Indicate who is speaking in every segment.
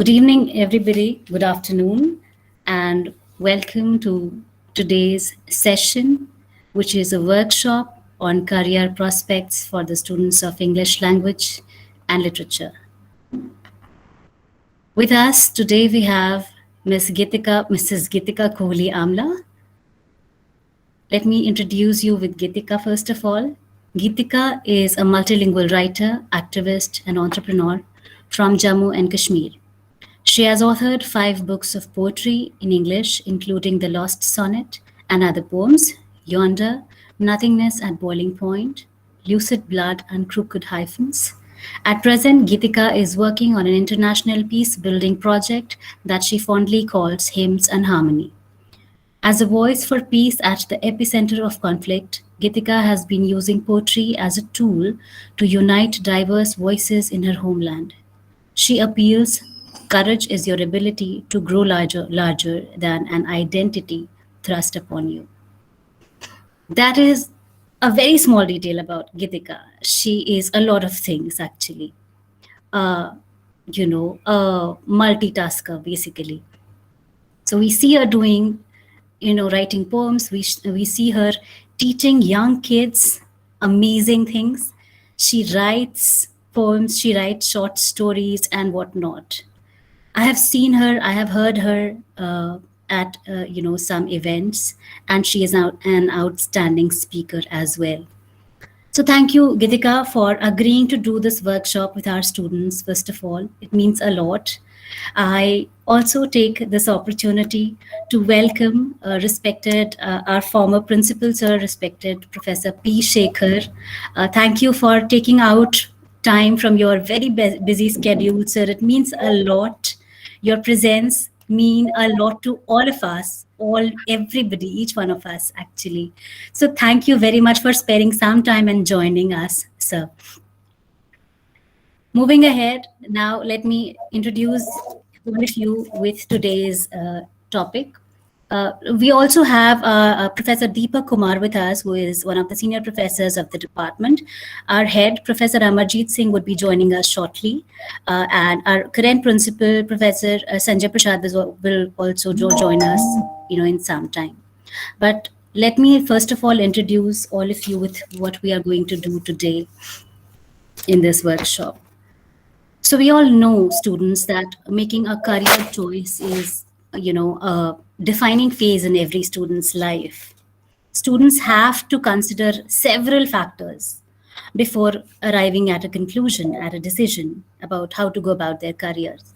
Speaker 1: Good evening, everybody. Good afternoon, and welcome to today's session, which is a workshop on career prospects for the students of English language and literature. With us today, we have Mrs. Gitika Kohli Amla. Let me introduce you with Gitika first of all. Gitika is a multilingual writer, activist, and entrepreneur from Jammu and Kashmir. She has authored 5 books of poetry in English, including The Lost Sonnet and other poems, Yonder, Nothingness at Boiling Point, Lucid Blood, and Crooked Hyphens. At present, Gitika is working on an international peace building project that she fondly calls Hymns and Harmony. As a voice for peace at the epicenter of conflict, Gitika has been using poetry as a tool to unite diverse voices in her homeland. She appeals, courage is your ability to grow larger than an identity thrust upon you. That is a very small detail about Gitika. She is a lot of things actually. Uh, a multitasker basically. So we see her doing, writing poems. We see her teaching young kids amazing things. She writes poems, she writes short stories and whatnot. I have seen her, I have heard her at some events, and she is now an outstanding speaker as well. So thank you, Gitika, for agreeing to do this workshop with our students. First of all, it means a lot. I also take this opportunity to welcome respected our former principal, sir, respected Professor P. Shekhar. Thank you for taking out time from your very busy schedule, sir. It means a lot. Your presence mean a lot to all of us, everybody, each one of us actually. So thank you very much for sparing some time and joining us, sir. Moving ahead, now let me introduce all of you with today's topic. We also have Professor Deepak Kumar with us, who is one of the senior professors of the department. Our head, Professor Amarjeet Singh, would be joining us shortly. And our current principal, Professor Sanjay Prasad, will also join us, in some time. But let me first of all introduce all of you with what we are going to do today in this workshop. So we all know, students, that making a career choice is, a defining phase in every student's life. Students have to consider several factors before arriving at a conclusion, at a decision about how to go about their careers.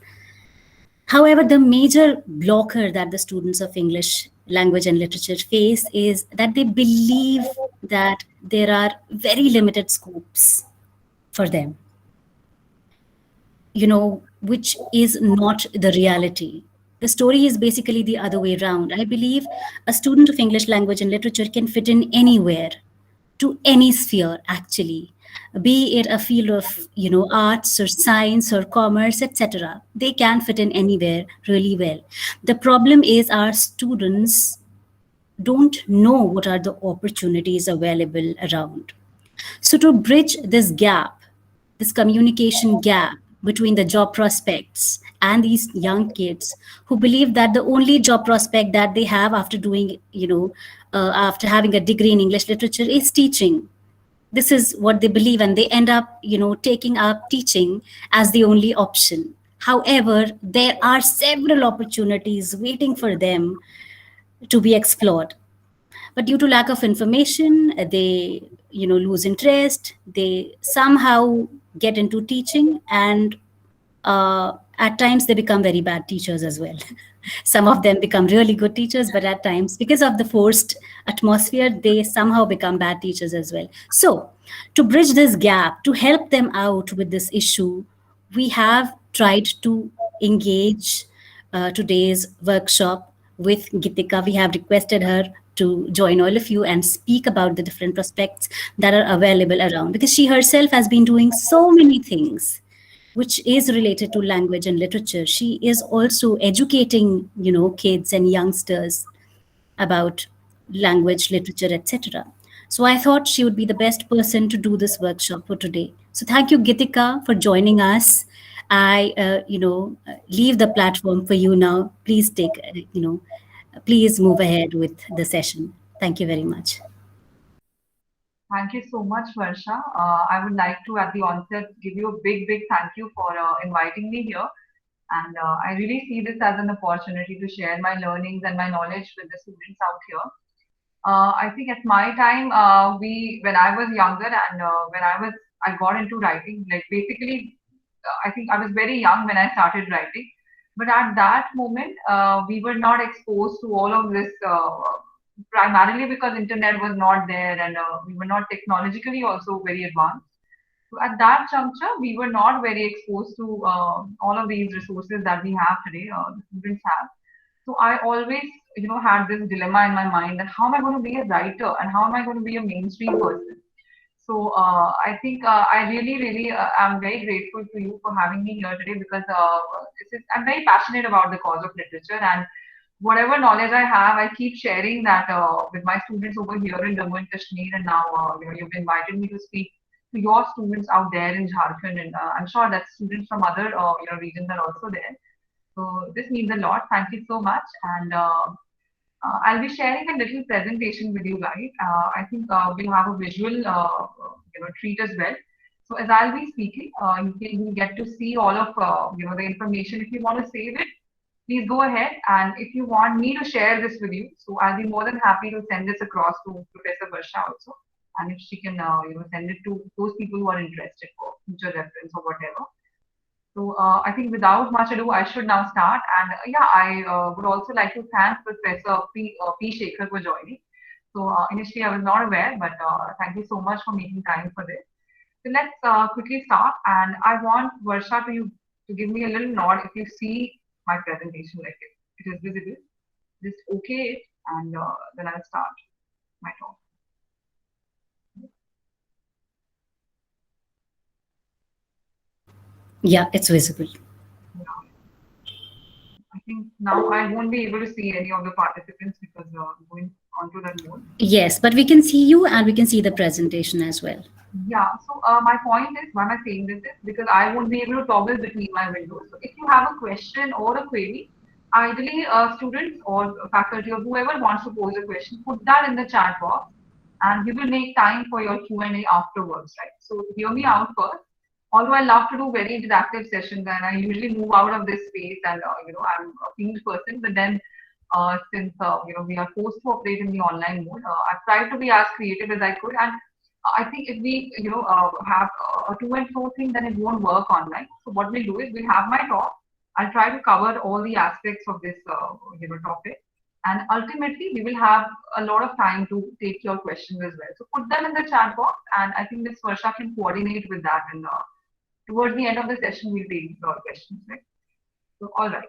Speaker 1: However, the major blocker that the students of English language and literature face is that they believe that there are very limited scopes for them, which is not the reality. The story is basically the other way around. I believe a student of English language and literature can fit in anywhere, to any sphere, actually, be it a field of, arts or science or commerce, etc. They can fit in anywhere really well. The problem is our students don't know what are the opportunities available around. So to bridge this gap, this communication gap between the job prospects and these young kids who believe that the only job prospect that they have after doing, after having a degree in English literature is teaching. This is what they believe, and they end up, taking up teaching as the only option. However, there are several opportunities waiting for them to be explored. But due to lack of information, they lose interest. They somehow get into teaching, and at times they become very bad teachers as well. Some of them become really good teachers, but at times, because of the forced atmosphere, they somehow become bad teachers as well. So to bridge this gap, to help them out with this issue, we have tried to engage today's workshop with Gitika. We have requested her to join all of you and speak about the different prospects that are available around, because she herself has been doing so many things which is related to language and literature. She is also educating, kids and youngsters about language, literature, etc. So I thought she would be the best person to do this workshop for today. So thank you, Gitika, for joining us. I leave the platform for you now. Please please move ahead with the session. Thank you very much.
Speaker 2: Thank you so much, Varsha. I would like to, at the onset, give you a big, big thank you for inviting me here. And I really see this as an opportunity to share my learnings and my knowledge with the students out here. I think at my time, when I was younger and I got into writing, like basically, I think I was very young when I started writing. But at that moment, we were not exposed to all of this, primarily because internet was not there and we were not technologically also very advanced. So at that juncture, we were not very exposed to all of these resources that we have today, the students have. So I always, had this dilemma in my mind that how am I going to be a writer and how am I going to be a mainstream person? So I think I really, really am very grateful to you for having me here today because I'm very passionate about the cause of literature and whatever knowledge I have, I keep sharing that with my students over here in Jammu and Kashmir. And now, you've invited me to speak to your students out there in Jharkhand, and I'm sure that students from other, regions are also there. So this means a lot. Thank you so much. And I'll be sharing a little presentation with you guys. I think we'll have a visual, treat as well. So as I'll be speaking, you get to see all of, the information. If you want to save it, please go ahead. And if you want me to share this with you, so I'll be more than happy to send this across to Professor Varsha also. And if she can, send it to those people who are interested for future reference or whatever. So I think without much ado, I should now start. And yeah, I would also like to thank Professor P. Shekhar for joining. So initially I was not aware, but thank you so much for making time for this. So let's quickly start. And I want Varsha to give me a little nod if you see my presentation, like it is visible. Just okay it, and then I'll start my talk.
Speaker 1: Yeah, it's visible.
Speaker 2: Yeah. I think now I won't be able to see any of the participants because I'm going onto that mode.
Speaker 1: Yes, but we can see you and we can see the presentation as well.
Speaker 2: Yeah, so my point is, why am I saying this is because I won't be able to toggle between my windows. So if you have a question or a query, ideally students or faculty or whoever wants to pose a question, put that in the chat box and we will make time for your Q&A afterwards, right? So hear me out first. Although I love to do very interactive sessions and I usually move out of this space and, I'm a field person, but then since, we are forced to operate in the online mode, I've tried to be as creative as I could and I think if we, have a to and fro thing, then it won't work online. So what we'll do is we'll have my talk. I'll try to cover all the aspects of this, topic. And ultimately, we will have a lot of time to take your questions as well. So put them in the chat box, and I think Ms. Varsha can coordinate with that. And towards the end of the session, we'll take your questions, right? So, all right.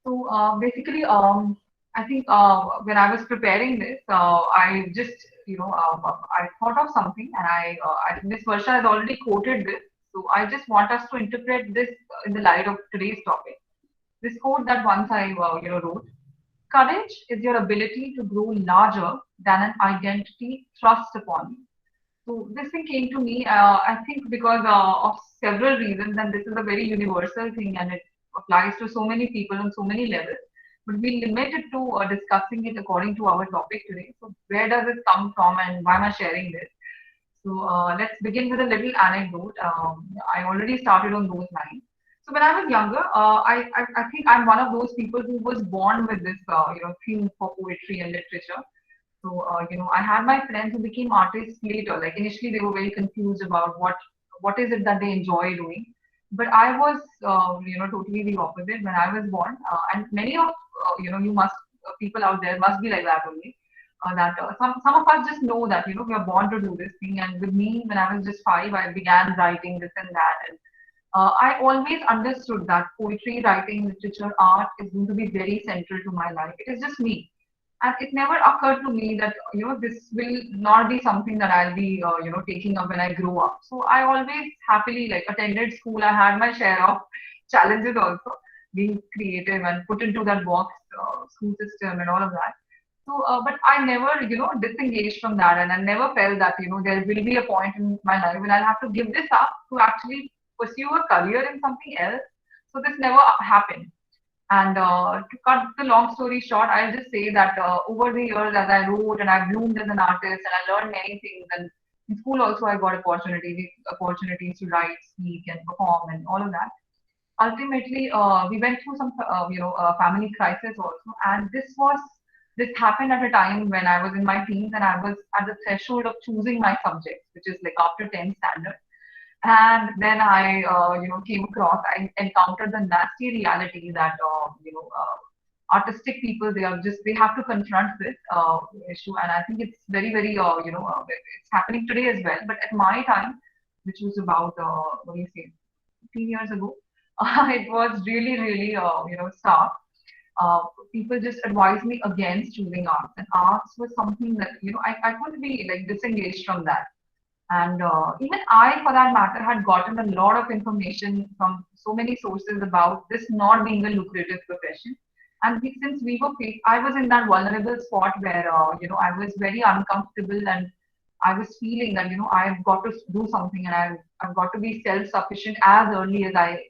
Speaker 2: So, basically, I think when I was preparing this, I just, I thought of something, and I think Ms. Varsha has already quoted this. So I just want us to interpret this in the light of today's topic. This quote that once I, wrote: "Courage is your ability to grow larger than an identity thrust upon you." So this thing came to me, I think, because of several reasons, and this is a very universal thing, and it applies to so many people on so many levels. But we limit it to discussing it according to our topic today. So where does it come from, and why am I sharing this? So let's begin with a little anecdote. I already started on those lines. So when I was younger, I think I'm one of those people who was born with this, theme for poetry and literature. So, I had my friends who became artists later. Like initially, they were very confused about what is it that they enjoy doing. But I was, totally the opposite when I was born. And many of, you must people out there must be like that only. That some of us just know that we are born to do this thing. And with me, when I was just 5, I began writing this and that. And I always understood that poetry, writing, literature, art is going to be very central to my life. It is just me, and it never occurred to me that this will not be something that I'll be taking up when I grow up. So I always happily like attended school. I had my share of challenges also, being creative and put into that box, school system and all of that. So, but I never, disengaged from that, and I never felt that, there will be a point in my life when I'll have to give this up to actually pursue a career in something else. So this never happened. And to cut the long story short, I'll just say that over the years, as I wrote and I bloomed as an artist, and I learned many things. And in school also, I got opportunities to write, speak, and perform, and all of that. Ultimately, we went through some, family crisis also, and this happened at a time when I was in my teens and I was at the threshold of choosing my subjects, which is like after 10th standard. And then came across, I encountered the nasty reality that, artistic people, they have to confront this issue. And I think it's very, very, it's happening today as well. But at my time, which was about, what do you say, 15 years ago, it was really, really, stark. Uh, People just advised me against choosing arts, and arts was something that, I couldn't be like disengaged from that. And even I, for that matter, had gotten a lot of information from so many sources about this not being a lucrative profession. And since I was in that vulnerable spot where, I was very uncomfortable, and I was feeling that, I've got to do something, and I've got to be self-sufficient as early as I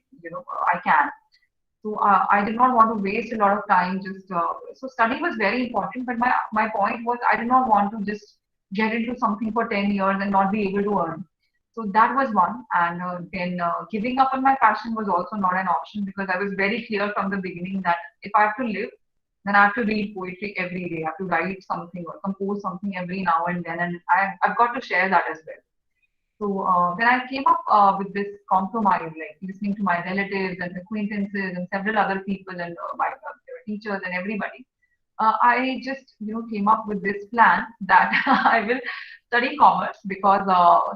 Speaker 2: can. So I did not want to waste a lot of time. So study was very important, but my point was I did not want to just get into something for 10 years and not be able to earn. So that was one, and then giving up on my passion was also not an option because I was very clear from the beginning that if I have to live, then I have to read poetry every day. I have to write something or compose something every now and then, and I've got to share that as well. So then I came up with this compromise, like listening to my relatives and acquaintances and several other people and my teachers and everybody. I just came up with this plan that I will study commerce because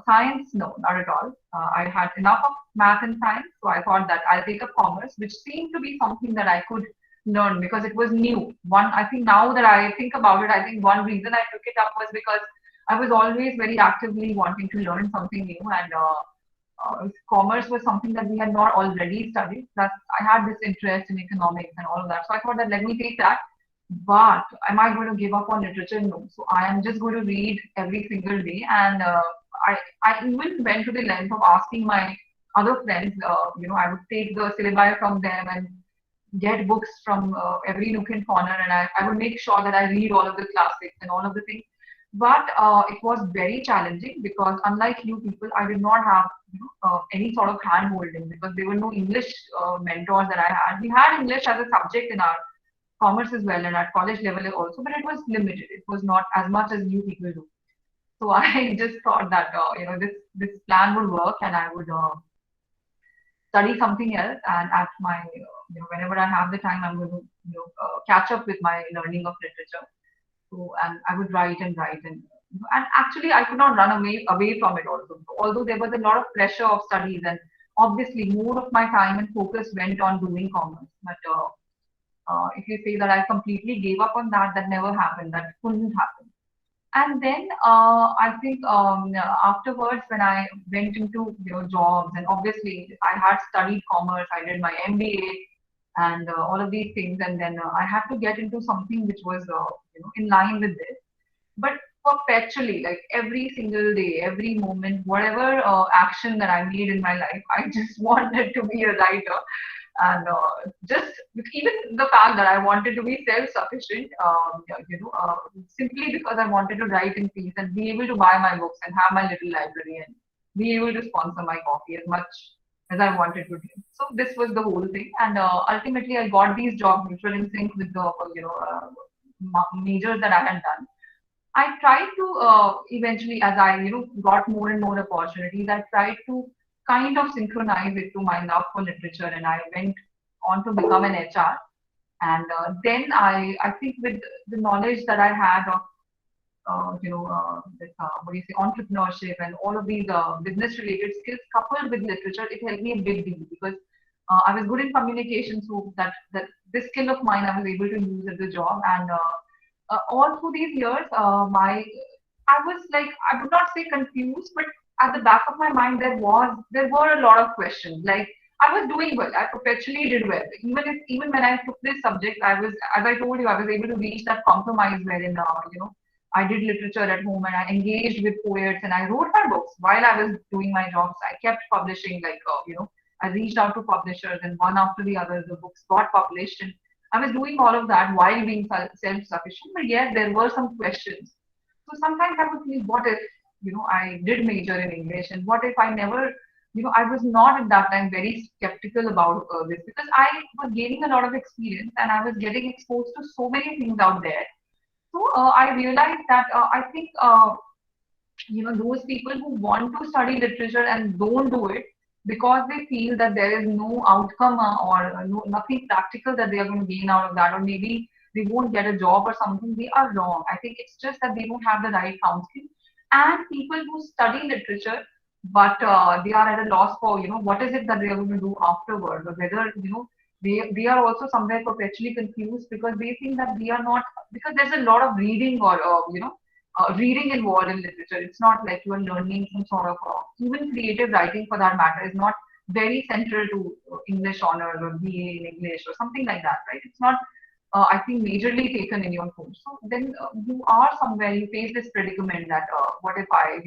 Speaker 2: science, no, not at all. I had enough of math and science, so I thought that I'll take up commerce, which seemed to be something that I could learn because it was new. I think now that I think about it, I think one reason I took it up was because I was always very actively wanting to learn something new, and commerce was something that we had not already studied. Plus, I had this interest in economics and all of that. So I thought that let me take that. But am I going to give up on literature? No. So I am just going to read every single day. And I even went to the length of asking my other friends, I would take the syllabi from them and get books from every nook and corner. And I would make sure that I read all of the classics and all of the things. But it was very challenging because unlike you people, I did not have any sort of hand holding because there were no English mentors that I had. We had English as a subject in our commerce as well and at college level also, but it was limited. It was not as much as you people do. So I just thought that this plan would work and I would study something else. And at my whenever I have the time, I'm going to catch up with my learning of literature. So and I would write and write and actually I could not run away from it also. Although there was a lot of pressure of studies and obviously more of my time and focus went on doing commerce, but if you say that I completely gave up on that, that never happened. That couldn't happen. And then I think afterwards, when I went into jobs, and obviously I had studied commerce, I did my MBA, and all of these things, and then I had to get into something which was in line with this. But perpetually, like every single day, every moment, whatever action that I made in my life, I just wanted to be a writer and just even the fact that I wanted to be self-sufficient, simply because I wanted to write in peace and be able to buy my books and have my little library and be able to sponsor my coffee as much as I wanted to do. So this was the whole thing, and ultimately I got these jobs which were in sync with the majors that I had done. I tried to eventually, as I got more and more opportunities, I tried to kind of synchronize it to my love for literature, and I went on to become an HR. And then I think with the knowledge that I had of this, what do you say, entrepreneurship and all of these business related skills coupled with literature, it helped me a big deal because I was good in communication, so that this skill of mine I was able to use at the job. And all through these years, I was like, I would not say confused, but at the back of my mind there were a lot of questions. Like I was doing well. I perpetually did well. Even when I took this subject, I was, as I told you, I was able to reach that compromise wherein I did literature at home and I engaged with poets and I wrote my books while I was doing my jobs. I kept publishing, I reached out to publishers and one after the other the books got published and I was doing all of that while being self-sufficient. But yet there were some questions. So sometimes I would think, what if, I did major in English and what if I never, I was not at that time very skeptical about this because I was gaining a lot of experience and I was getting exposed to so many things out there. So I realized that I think those people who want to study literature and don't do it because they feel that there is no outcome or no, nothing practical that they are going to gain out of that, or maybe they won't get a job or something, they are wrong. I think it's just that they don't have the right counseling. And people who study literature, but they are at a loss for, what is it that they are going to do afterwards, or whether, they are also somewhere perpetually confused because they think that we are not, because there's a lot of reading or, reading involved in literature. It's not like you are learning some sort of, even creative writing for that matter is not very central to English honors or BA in English or something like that, right? It's not, I think, majorly taken in your course. So then you are somewhere, you face this predicament that what if I,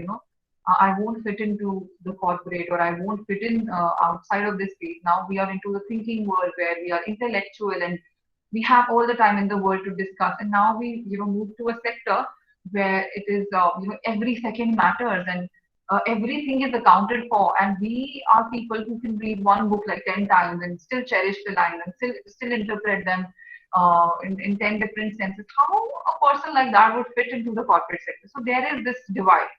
Speaker 2: I won't fit into the corporate or I won't fit in outside of this space. Now we are into the thinking world where we are intellectual and we have all the time in the world to discuss. And now we, move to a sector where it is, every second matters and everything is accounted for. And we are people who can read one book like 10 times and still cherish the line and still interpret them in 10 different senses. How a person like that would fit into the corporate sector? So there is this divide.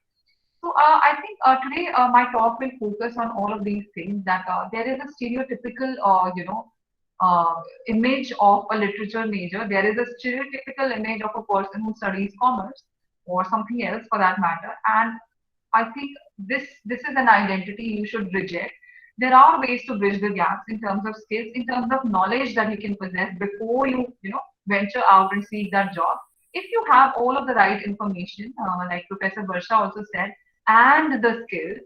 Speaker 2: So I think today my talk will focus on all of these things. That there is a stereotypical, image of a literature major. There is a stereotypical image of a person who studies commerce or something else for that matter. And I think this is an identity you should reject. There are ways to bridge the gaps in terms of skills, in terms of knowledge that you can possess before you, venture out and seek that job. If you have all of the right information, like Professor Varsha also said, and the skills,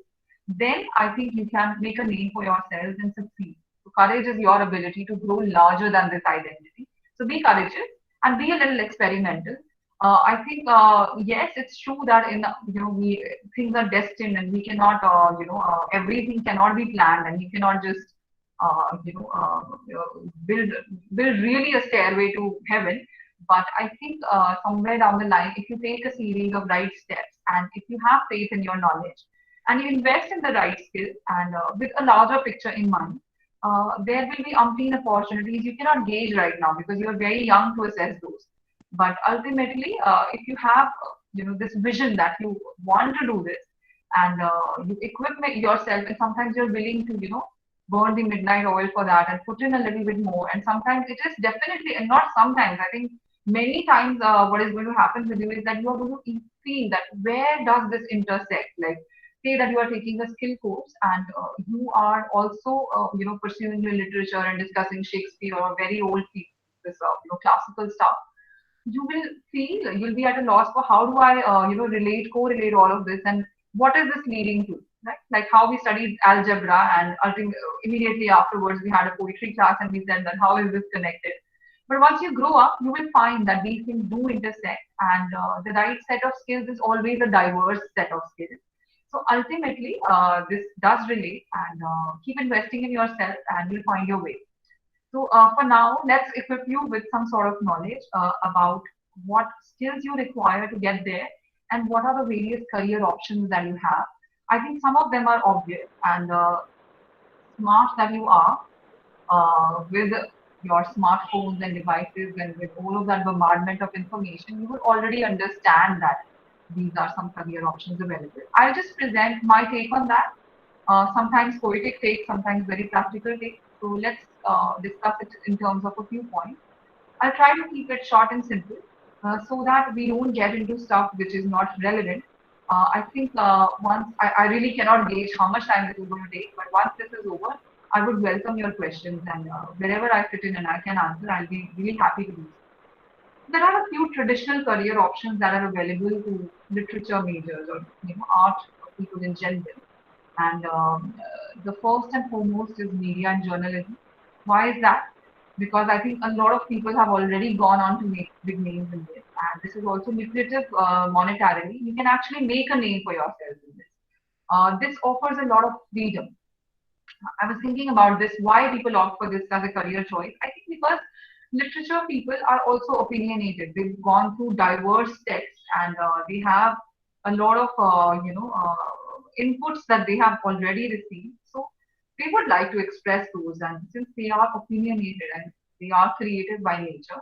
Speaker 2: then I think you can make a name for yourself and succeed. So courage is your ability to grow larger than this identity. So be courageous and be a little experimental. I think yes, it's true that in we things are destined and we cannot everything cannot be planned and you cannot just build really a stairway to heaven. But I think somewhere down the line, if you take a series of right steps and if you have faith in your knowledge and you invest in the right skills and with a larger picture in mind, there will be umpteen opportunities you cannot gauge right now because you're very young to assess those. But ultimately, if you have this vision that you want to do this and you equip yourself, and sometimes you're willing to burn the midnight oil for that and put in a little bit more. And sometimes it is definitely, and not sometimes, I think many times what is going to happen with you is that you are going to feel that where does this intersect? Like say that you are taking a skill course and you are also pursuing your literature and discussing Shakespeare or very old people, this classical stuff. You will feel you'll be at a loss for how do I correlate all of this and what is this leading to, right? Like how we studied algebra and immediately afterwards we had a poetry class and we said that how is this connected? But once you grow up, you will find that these things do intersect, and the right set of skills is always a diverse set of skills. So ultimately, this does relate, and keep investing in yourself, and you'll find your way. So for now, let's equip you with some sort of knowledge about what skills you require to get there and what are the various career options that you have. I think some of them are obvious and smart that you are with your smartphones and devices and with all of that bombardment of information, you will already understand that these are some career options available. I'll just present my take on that. Sometimes poetic take, sometimes very practical take. So let's discuss it in terms of a few points. I'll try to keep it short and simple so that we don't get into stuff which is not relevant. I think I really cannot gauge how much time this is going to take, but once this is over, I would welcome your questions and wherever I fit in and I can answer, I'll be really happy to do so. There are a few traditional career options that are available to literature majors or art people in general. And the first and foremost is media and journalism. Why is that? Because I think a lot of people have already gone on to make big names in this. And this is also lucrative monetarily. You can actually make a name for yourself in this. This offers a lot of freedom. I was thinking about this, why people opt for this as a career choice. I think because literature people are also opinionated. They've gone through diverse texts and they have a lot of, inputs that they have already received. So they would like to express those. And since they are opinionated and they are created by nature,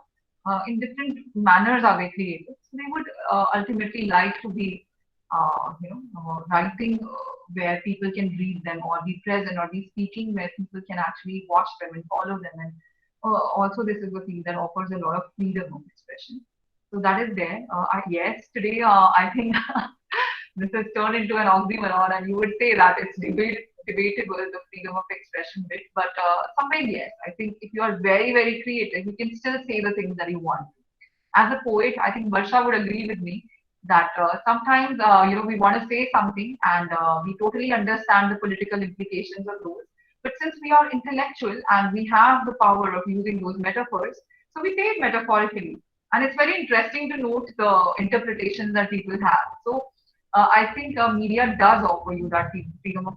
Speaker 2: in different manners are they created. So they would ultimately like to be writing where people can read them or be present or be speaking where people can actually watch them and follow them. And also, this is a field that offers a lot of freedom of expression. So that is there. Yes, today I think this has turned into an oxymoron, and you would say that it's debatable the freedom of expression bit, but somewhere yes, I think if you are very very creative, you can still say the things that you want. As a poet, I think Varsha would agree with me that sometimes we want to say something and we totally understand the political implications of those. But since we are intellectual and we have the power of using those metaphors, so we say it metaphorically. And it's very interesting to note the interpretations that people have. So I think media does offer you that freedom of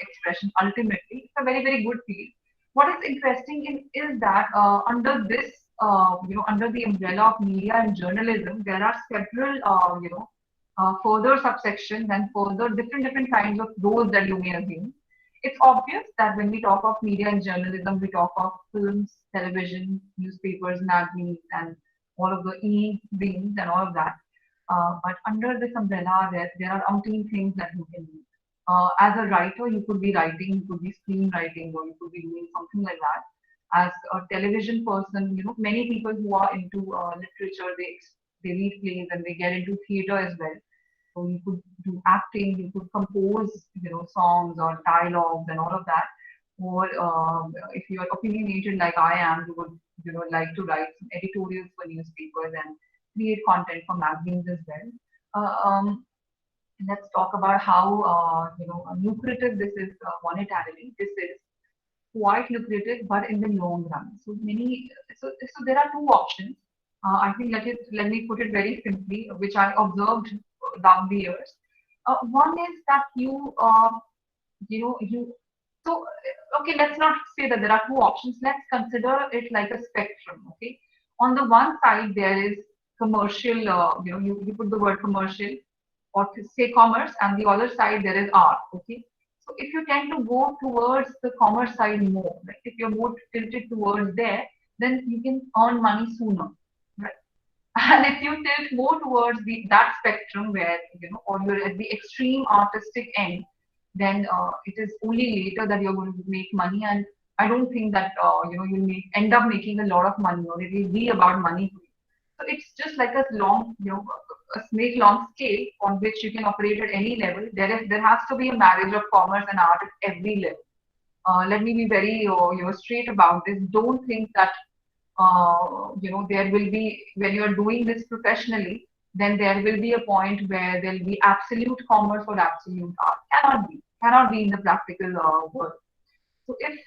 Speaker 2: expression. Ultimately, it's a very, very good field. What is interesting is that under this, under the umbrella of media and journalism, there are several, further subsections and further different kinds of roles that you may assume. It's obvious that when we talk of media and journalism, we talk of films, television, newspapers, magazines, and all of the e-beams and all of that. But under this umbrella, there are umpteen things that you can do. As a writer, you could be writing, you could be screenwriting, or you could be doing something like that. As a television person, many people who are into literature, they read plays and they get into theater as well. So you could do acting, you could compose, songs or dialogues and all of that. Or if you are opinionated like I am, you would, like to write some editorials for newspapers and create content for magazines as well. Let's talk about how lucrative this is monetarily. This is quite lucrative, but in the long run. So there are two options. I think let me put it very simply, which I observed down the years. One is that you so okay, let's not say that there are two options. Let's consider it like a spectrum. Okay, on the one side there is commercial. You put the word commercial or to say commerce, and the other side there is art. Okay, so if you tend to go towards the commerce side more, like if you're more tilted towards there, then you can earn money sooner, right? And if you tilt more towards that spectrum where or you're at the extreme artistic end, then it is only later that you're going to make money. And I don't think that you'll end up making a lot of money, or it will be about money. So it's just like a long, a snake long scale on which you can operate at any level. There has to be a marriage of commerce and art at every level. Let me be very straight about this. Don't think that there will be, when you're doing this professionally, then there will be a point where there'll be absolute commerce or absolute art. Cannot be in the practical world. So if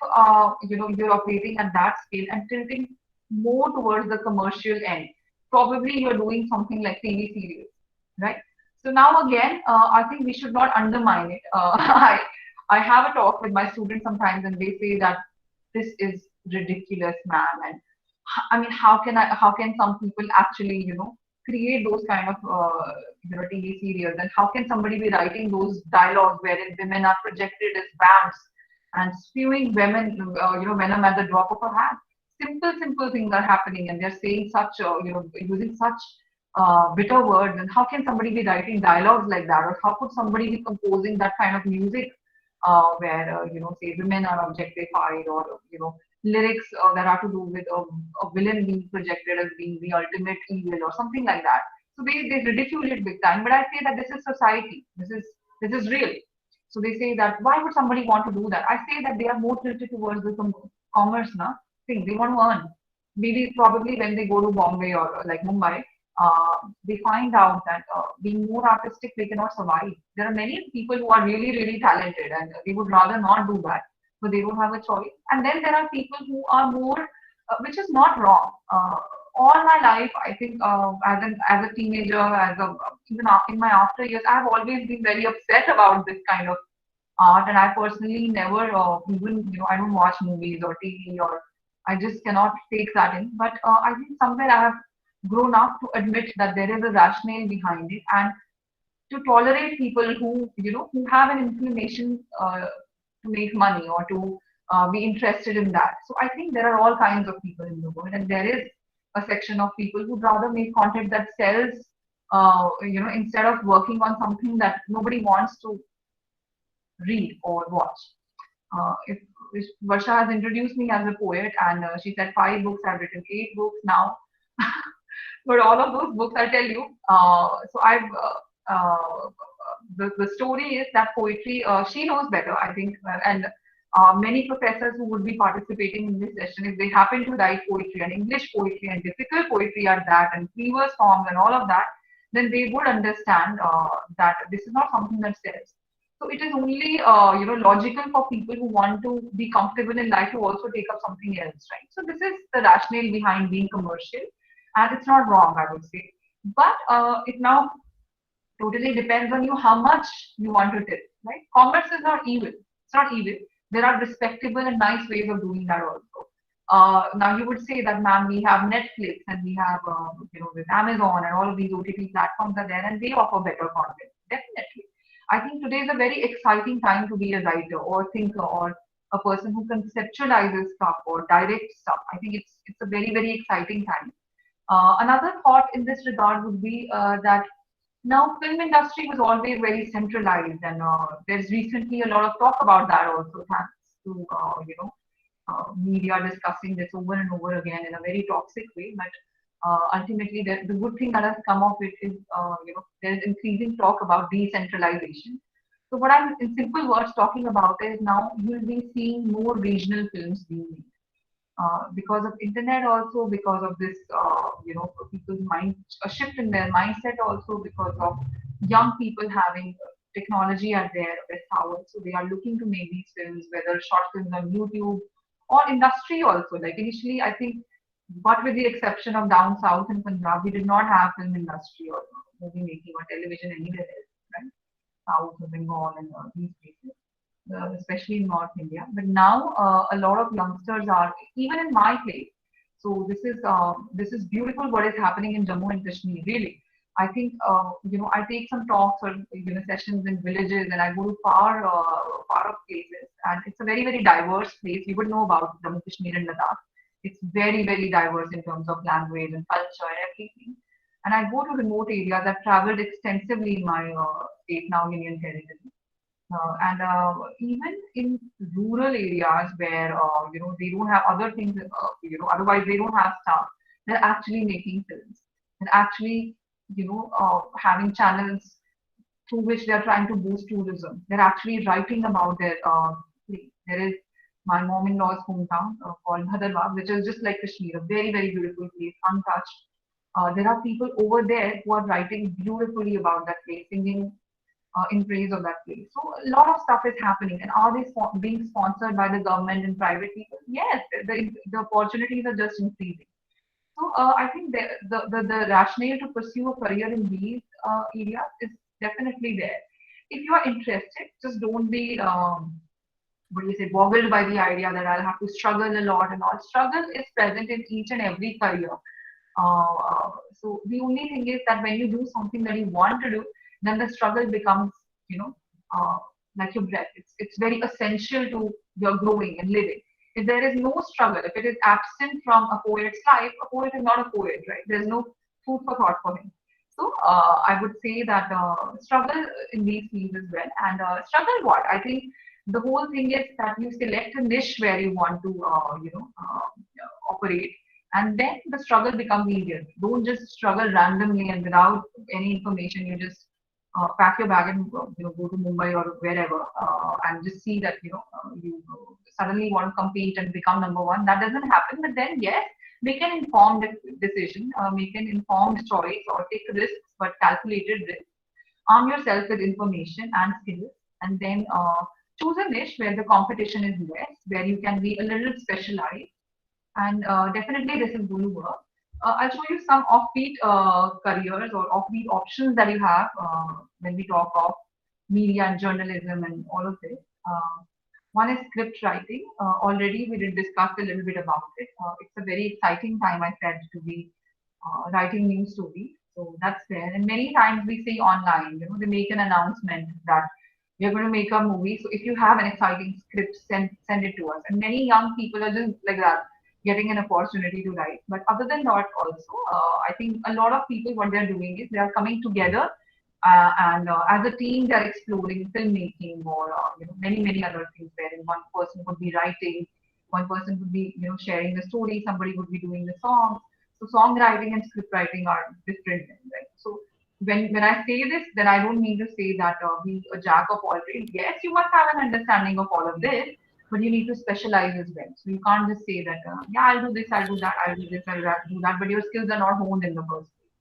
Speaker 2: you're operating at that scale and tilting more towards the commercial end, probably you're doing something like TV serials, right? So now again, I think we should not undermine it. I have a talk with my students sometimes, and they say that this is ridiculous, man. And I mean, how can some people actually, create those kind of, TV serials? And how can somebody be writing those dialogues wherein women are projected as vamps and spewing venom at the drop of a hat? Simple things are happening, and they're saying such, using such bitter words. And how can somebody be writing dialogues like that? Or how could somebody be composing that kind of music where, say women are objectified, or, lyrics that have to do with a villain being projected as being the ultimate evil or something like that. So they ridicule it big time. But I say that this is society. This is real. So they say that why would somebody want to do that? I say that they are more tilted towards the commerce, na thing. They want to earn. Maybe probably when they go to Bombay or like Mumbai, they find out that being more artistic, they cannot survive. There are many people who are really, really talented and they would rather not do that, but they don't have a choice. And then there are people who are more, which is not wrong. All my life, I think, as a teenager, in my after years, I have always been very upset about this kind of art, and I personally never even I don't watch movies or TV, or I just cannot take that in. But I think somewhere I have grown up to admit that there is a rationale behind it, and to tolerate people who who have an inclination to make money or to be interested in that. So I think there are all kinds of people in the world, and there is a section of people who'd rather make content that sells, instead of working on something that nobody wants to read or watch. If Varsha has introduced me as a poet, and she said 5 books, I've written 8 books now. But all of those books, I'll tell you. So the story is that poetry, she knows better, I think, and many professors who would be participating in this session, if they happen to write poetry and English poetry and difficult poetry at that, and previous forms and all of that, then they would understand that this is not something that sells. So it is only logical for people who want to be comfortable in life to also take up something else, right? So this is the rationale behind being commercial, and it's not wrong, I would say. But it now totally depends on you how much you want to tip, right? Commerce is not evil. It's not evil. There are respectable and nice ways of doing that also. Now you would say that, ma'am, we have Netflix and we have, with Amazon and all of these OTT platforms are there and they offer better content. Definitely. I think today is a very exciting time to be a writer or thinker or a person who conceptualizes stuff or directs stuff. I think it's a very, very exciting time. Another thought in this regard would be that now film industry was always very centralized, and there's recently a lot of talk about that also, thanks to media discussing this over and over again in a very toxic way. But ultimately, the good thing that has come of it is there's increasing talk about decentralization. So what I'm in simple words talking about is now you'll be seeing more regional films being made because of internet, also because of this people's mind, a shift in their mindset, also because of young people having technology at their best hour, so they are looking to make these films, whether short films on YouTube or industry also. Like initially, I think, but with the exception of down south in Punjab, we did not have film industry or movie making or television anywhere else, right? South or Bengal and these places, especially in North India. But now a lot of youngsters are even in my place. So this is beautiful what is happening in Jammu and Kashmir. Really, I think I take some talks or sessions in villages, and I go to far off places, and it's a very, very diverse place. You would know about Jammu Kashmir and Ladakh. It's very, very diverse in terms of language and culture and everything. And I go to remote areas. I've traveled extensively in my state, now Union Territory. And even in rural areas where they don't have other things, otherwise they don't have staff, they're actually making films. They're actually having channels through which they're trying to boost tourism. They're actually writing about their place. There is my mom-in-law's hometown called Bhadarwah, which is just like Kashmir, a very, very beautiful place, untouched. There are people over there who are writing beautifully about that place, singing in praise of that place. So a lot of stuff is happening, and are they being sponsored by the government and private people? Yes, the opportunities are just increasing. So I think the rationale to pursue a career in these areas is definitely there. If you are interested, just don't be what do you say, boggled by the idea that I'll have to struggle a lot and all. Struggle is present in each and every career. So the only thing is that when you do something that you want to do, then the struggle becomes, like your breath. It's very essential to your growing and living. If there is no struggle, if it is absent from a poet's life, a poet is not a poet, right? There's no food for thought for him. So I would say that struggle in these fields as well. And struggle what? I think the whole thing is that you select a niche where you want to, operate, and then the struggle becomes easier. Don't just struggle randomly and without any information. You just pack your bag and go to Mumbai or wherever, and just see that you suddenly want to compete and become number one. That doesn't happen. But then yes, Make an informed decision, make an informed choice, or take risks, but calculated risks. Arm yourself with information and skills, and then choose a niche where the competition is less, where you can be a little specialized, and definitely this is going to work. I'll show you some offbeat careers or offbeat options that you have when we talk of media and journalism and all of this. One is script writing. Already we did discuss a little bit about it. It's a very exciting time, I said, to be writing new stories. So that's there. And many times we see online, they make an announcement that we're going to make a movie. So if you have an exciting script, send it to us. And many young people are just like that, getting an opportunity to write. But other than that, also, I think a lot of people, what they're doing is they are coming together and as a team, they're exploring filmmaking or many other things. Wherein one person would be writing, one person would be sharing the story, somebody would be doing the songs. So songwriting and script writing are different, right? So when I say this, then I don't mean to say that be a jack of all trades. Yes, you must have an understanding of all of this, but you need to specialize as well. So you can't just say that yeah, I'll do this, I'll do that, I'll do this, I'll do that, but your skills are not honed in the first place.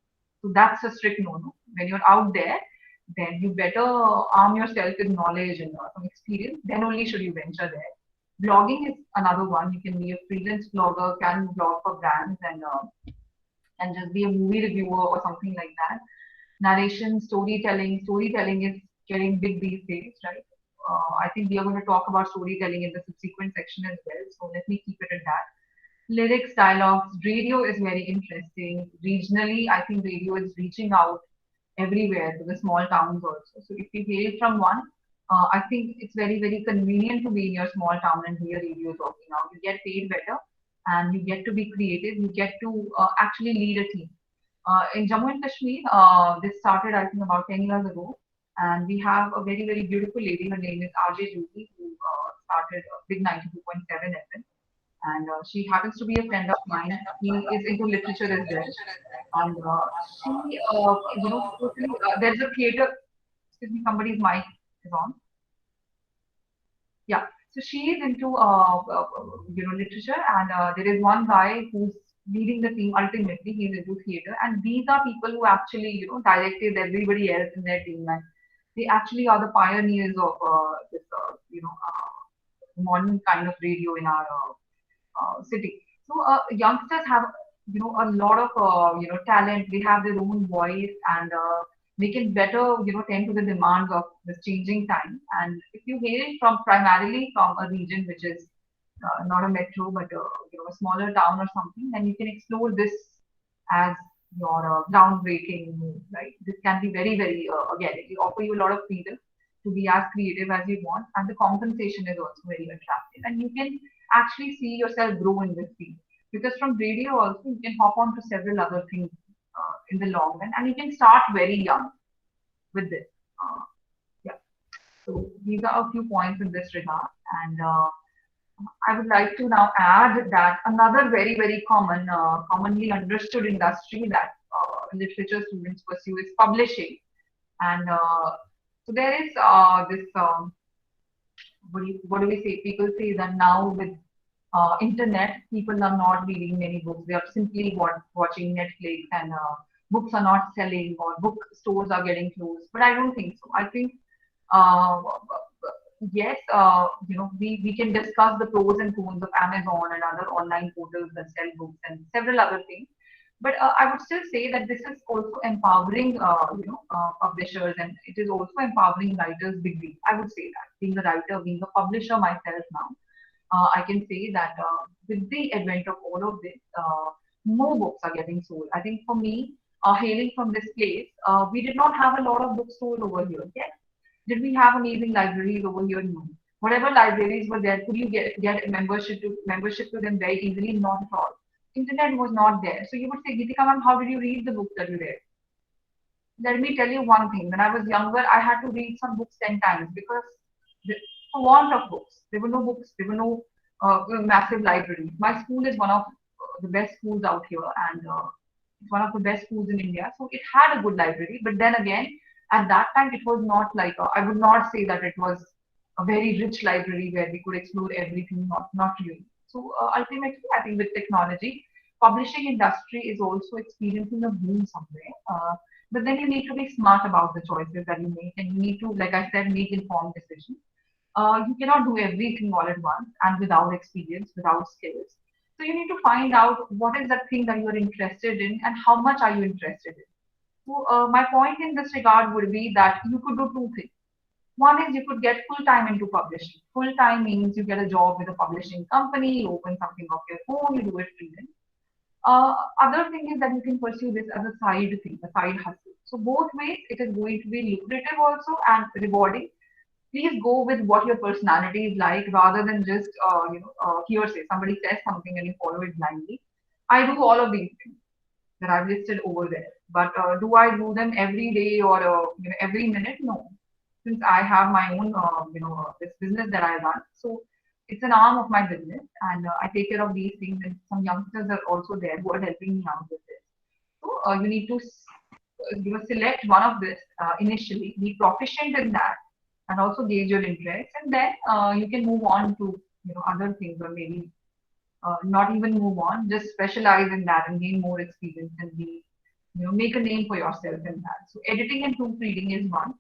Speaker 2: So that's a strict no-no. When you're out there, then you better arm yourself with knowledge and some experience. Then only should you venture there. Blogging is another one. You can be a freelance blogger, can blog for brands and just be a movie reviewer or something like that. Narration, storytelling. Storytelling is getting big these days, right? I think we are going to talk about storytelling in the subsequent section as well. So let me keep it at that. Lyrics, dialogues, radio is very interesting. Regionally, I think radio is reaching out everywhere to the small towns also. So if you hail from one, I think it's very convenient to be in your small town and hear radio talking out. You get paid better and you get to be creative. You get to actually lead a team. In Jammu and Kashmir, this started, I think, about 10 years ago. And we have a very beautiful lady. Her name is RJ Jyoti, who started Big 92.7 FM. And she happens to be a friend of mine. He is into literature as well. And she, totally, there's a theater. Excuse me, somebody's mic is on. Yeah. So she is into literature, and there is one guy who's leading the team. Ultimately, he's into theater, and these are people who actually directed everybody else in their team, and they actually are the pioneers of this modern kind of radio in our city. So youngsters have a lot of talent. They have their own voice, and they can better tend to the demands of this changing time. And if you hail from primarily from a region which is not a metro but a smaller town or something, then you can explore this as your groundbreaking move. Right? This can be very again. It will offer you a lot of freedom to be as creative as you want, and the compensation is also very attractive, and you can actually see yourself grow in this field. Because from radio also you can hop on to several other things in the long run, and you can start very young with this. Yeah. So these are a few points in this regard, and I would like to now add that another very common, commonly understood industry that literature students pursue is publishing, and so there is this. What do we say? People say that now with internet, people are not reading many books. They are simply watching Netflix, and books are not selling, or bookstores are getting closed. But I don't think so. I think uh, yes, we can discuss the pros and cons of Amazon and other online portals that sell books and several other things. But I would still say that this is also empowering, publishers, and it is also empowering writers bigly. I would say that being a writer, being a publisher myself now, I can say that with the advent of all of this, more books are getting sold. I think for me, hailing from this place, we did not have a lot of bookstores over here. Yes. Did we have amazing libraries over here? No. Whatever libraries were there, could you get membership to them very easily? Not at all. Internet was not there. So you would say, Geetika ma'am, how did you read the books that you read? Let me tell you one thing. When I was younger, I had to read some books 10 times because for want of books. There were no books. There were no massive libraries. My school is one of the best schools out here, and it's one of the best schools in India. So it had a good library. But then again, at that time, it was not like I would not say that it was a very rich library where we could explore everything. Not really. So ultimately, I think with technology, publishing industry is also experiencing a boom somewhere. But then you need to be smart about the choices that you make, and you need to, like I said, make informed decisions. You cannot do everything all at once and without experience, without skills. So you need to find out what is that thing that you are interested in and how much are you interested in. So my point in this regard would be that you could do two things. One is you could get full time into publishing. Full time means you get a job with a publishing company, you open something of your own, you do it freelance. Other thing is that you can pursue this as a side thing, a side hustle. So both ways, it is going to be lucrative also and rewarding. Please go with what your personality is like rather than just hearsay. Somebody says something and you follow it blindly. I do all of these things that I've listed over there. But do I do them every day or every minute? No, since I have my own this business that I run, so it's an arm of my business, and I take care of these things. And some youngsters are also there who are helping me out with this. So you need to select one of this initially, be proficient in that, and also gauge your interest, and then you can move on to other things, or maybe not even move on, just specialize in that and gain more experience and be, make a name for yourself in that. So editing and proofreading is one.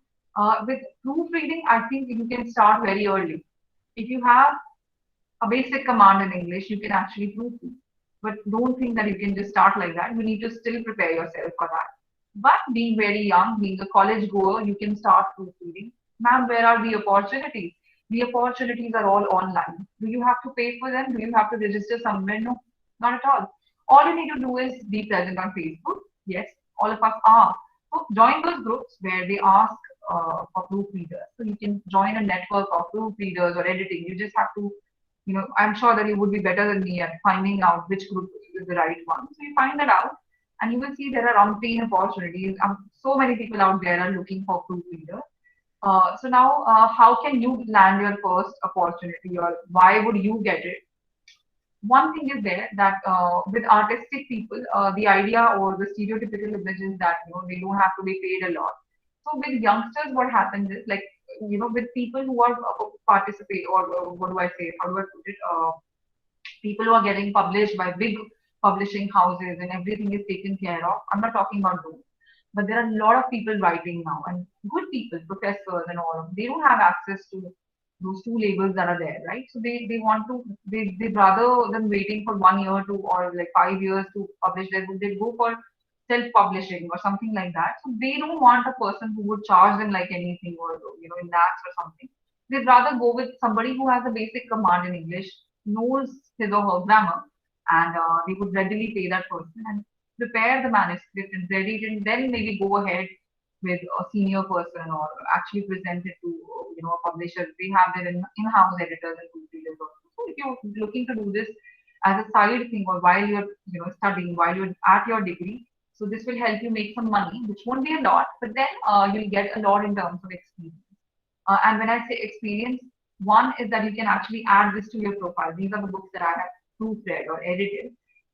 Speaker 2: With proofreading, I think you can start very early. If you have a basic command in English, you can actually proofread. But don't think that you can just start like that. You need to still prepare yourself for that. But being very young, being a college goer, you can start proofreading. Ma'am, where are the opportunities? The opportunities are all online. Do you have to pay for them? Do you have to register somewhere? No, not at all. All you need to do is be present on Facebook. Yes, all of us are. So join those groups where they ask for proofreaders. So you can join a network of proofreaders or editing. You just have to, I'm sure that you would be better than me at finding out which group is the right one. So you find that out, and you will see there are umpteen opportunities. So many people out there are looking for proofreaders. So now, how can you land your first opportunity, or why would you get it? One thing is there that with artistic people, the idea or the stereotypical image is that they don't have to be paid a lot. So with youngsters, what happens is, like, with people who are participate, or what do I say? How do I put it? People who are getting published by big publishing houses and everything is taken care of. I'm not talking about those, but there are a lot of people writing now, and good people, professors and all. They don't have access to those two labels that are there, right? So they want to, they rather than waiting for 1 year to, or like 5 years to publish, they go for self-publishing or something like that. So they don't want a person who would charge them like anything, or in lakhs or something. They'd rather go with somebody who has a basic command in English, knows his or her grammar, and they would readily pay that person and prepare the manuscript and read it, and then maybe go ahead with a senior person, or actually present it to a publisher. They have their in-house editors and proofreaders also. So if you're looking to do this as a side thing, or while you're studying, while you're at your degree, so this will help you make some money, which won't be a lot, but then you'll get a lot in terms of experience. And when I say experience, one is that you can actually add this to your profile. These are the books that I have proofread or edited.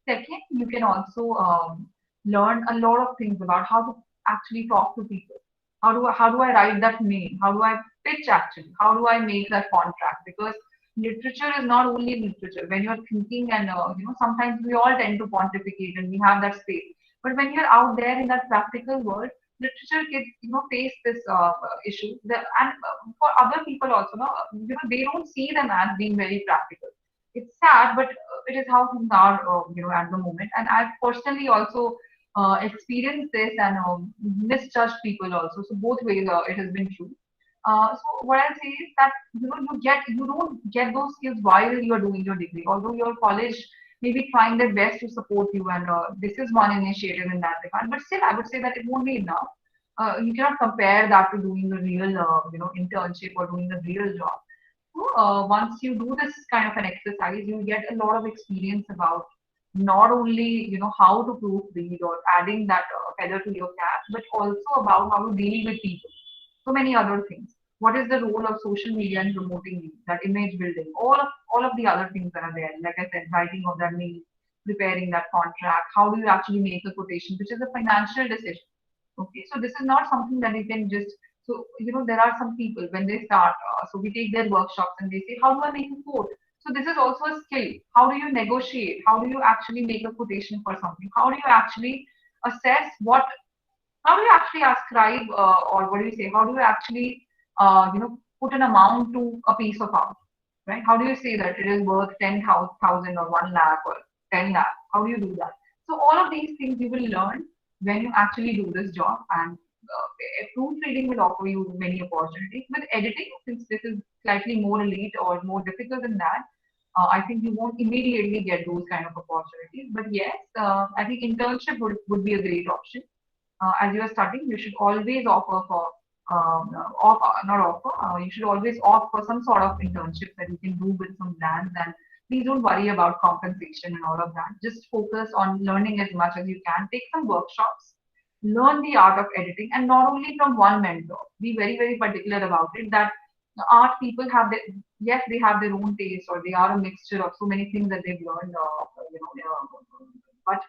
Speaker 2: Second, you can also learn a lot of things about how to actually talk to people. How do I write that mail? How do I pitch actually? How do I make that contract? Because literature is not only literature. When you're thinking, and sometimes we all tend to pontificate and we have that space. But when you're out there in that practical world, literature kids face this issue. And for other people also, no, they don't see them as being very practical. It's sad, but it is how things are, at the moment. And I've personally also experienced this, and misjudged people also. So both ways, it has been true. So what I say is that you don't get those skills while you are doing your degree. Although your college may be trying their best to support you, and this is one initiative in that regard. But still, I would say that it won't be enough. You cannot compare that to doing a real, internship or doing a real job. So once you do this kind of an exercise, you get a lot of experience about not only how to proofread or adding that feather to your cap, but also about how to deal with people. So many other things. What is the role of social media in promoting you, that image building, all of the other things that are there. Like I said, writing of that mail, preparing that contract. How do you actually make a quotation, which is a financial decision. Okay, so this is not something that you can just. So there are some people when they start. So we take their workshops and they say, how do I make a quote? So this is also a skill. How do you negotiate? How do you actually make a quotation for something? How do you actually assess what? How do you actually ascribe, or what do you say? How do you actually, put an amount to a piece of art, right? How do you say that it is worth 10,000 or 1 lakh or 10 lakh? How do you do that? So all of these things you will learn when you actually do this job, and proofreading will offer you many opportunities. With editing, since this is slightly more elite or more difficult than that, I think you won't immediately get those kind of opportunities. But yes, I think internship would be a great option. As you are studying, you should always offer for, not offer, you should always opt for some sort of internship that you can do with some brands. And please don't worry about compensation and all of that. Just focus on learning as much as you can. Take some workshops, learn the art of editing, and not only from one mentor. Be very, very particular about it that the art people have their, yes, they have their own taste, or they are a mixture of so many things that they've learned, but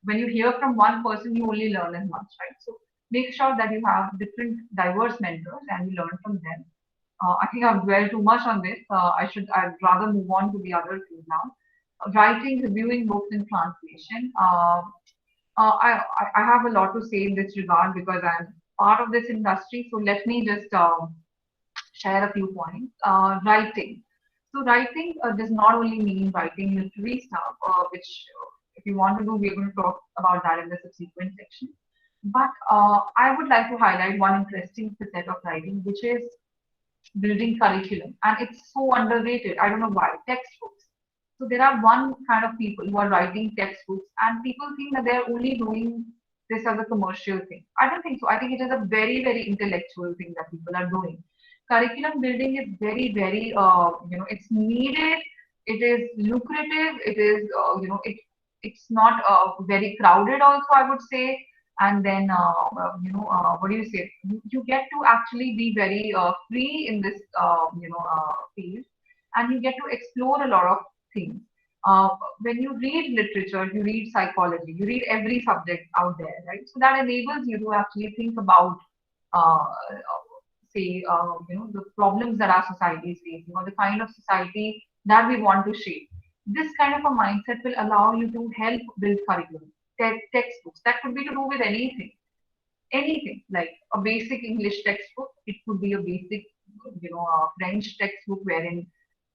Speaker 2: when you hear from one person, you only learn as much, right? So make sure that you have different diverse mentors and you learn from them. I think I've dwelled too much on this. I'd rather move on to the other field now. Writing, reviewing books in translation. I have a lot to say in this regard because I'm part of this industry. So let me just share a few points. Writing. So writing does not only mean writing literary stuff, which if you want to do, we're going to talk about that in the subsequent section. But I would like to highlight one interesting facet of writing, which is building curriculum. And it's so underrated. I don't know why. Textbooks. So there are one kind of people who are writing textbooks, and people think that they're only doing this as a commercial thing. I don't think so. I think it is a very, very intellectual thing that people are doing. Curriculum building is very, very, it's needed. It is lucrative. It is, it's not very crowded. Also, I would say. And then, what do you say? You get to actually be very free in this, field, and you get to explore a lot of things. Uh, when you read literature, you read psychology, you read every subject out there, right? So that enables you to actually think about, uh, the problems that our society is facing, or the kind of society that we want to shape. This kind of a mindset will allow you to help build curriculum, textbooks. That could be to do with anything like a basic English textbook. It could be a basic, French textbook wherein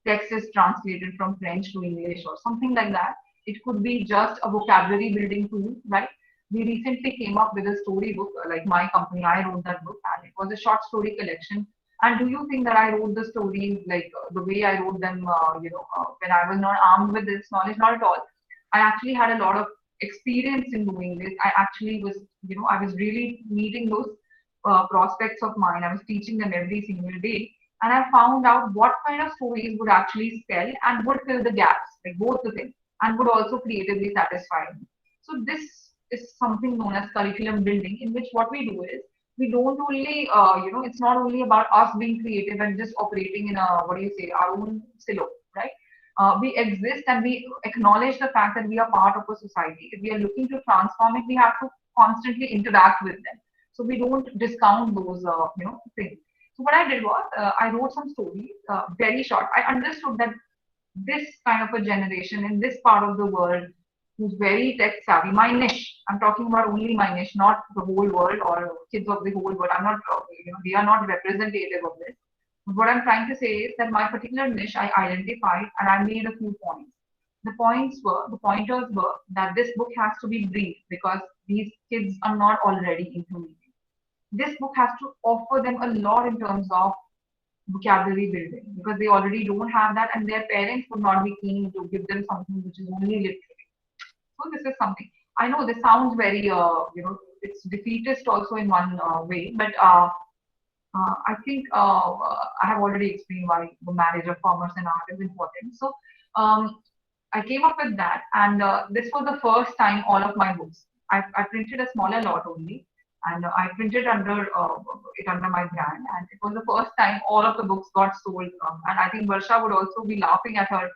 Speaker 2: text is translated from French to English or something like that. It could be just a vocabulary building tool, right? We recently came up with a storybook, like my company, I wrote that book, and it was a short story collection. And do you think that I wrote the stories like the way I wrote them, when I was not armed with this knowledge? Not at all. I actually had a lot of experience in doing this. I actually was, I was really meeting those prospects of mine. I was teaching them every single day. And I found out what kind of stories would actually sell and would fill the gaps, like both the things, and would also creatively satisfy me. So this is something known as curriculum building, in which what we do is we don't only, it's not only about us being creative and just operating in a, what do you say, our own silo, right? We exist and we acknowledge the fact that we are part of a society. If we are looking to transform it, we have to constantly interact with them. So we don't discount those, things. So what I did was I wrote some stories, very short. I understood that this kind of a generation in this part of the world who's very tech savvy, my niche, I'm talking about only my niche, not the whole world or kids of the whole world. I'm not, they are not representative of this. What I'm trying to say is that my particular niche I identified and I made a few points. The pointers were that this book has to be brief because these kids are not already into reading. This book has to offer them a lot in terms of vocabulary building because they already don't have that and their parents would not be keen to give them something which is only literary. So this is something. I know this sounds very, it's defeatist also in one way, but I think I have already explained why the marriage of commerce and art is important. So I came up with that, and this was the first time all of my books. I printed a smaller lot only, and I printed under my brand, and it was the first time all of the books got sold. And I think Varsha would also be laughing at her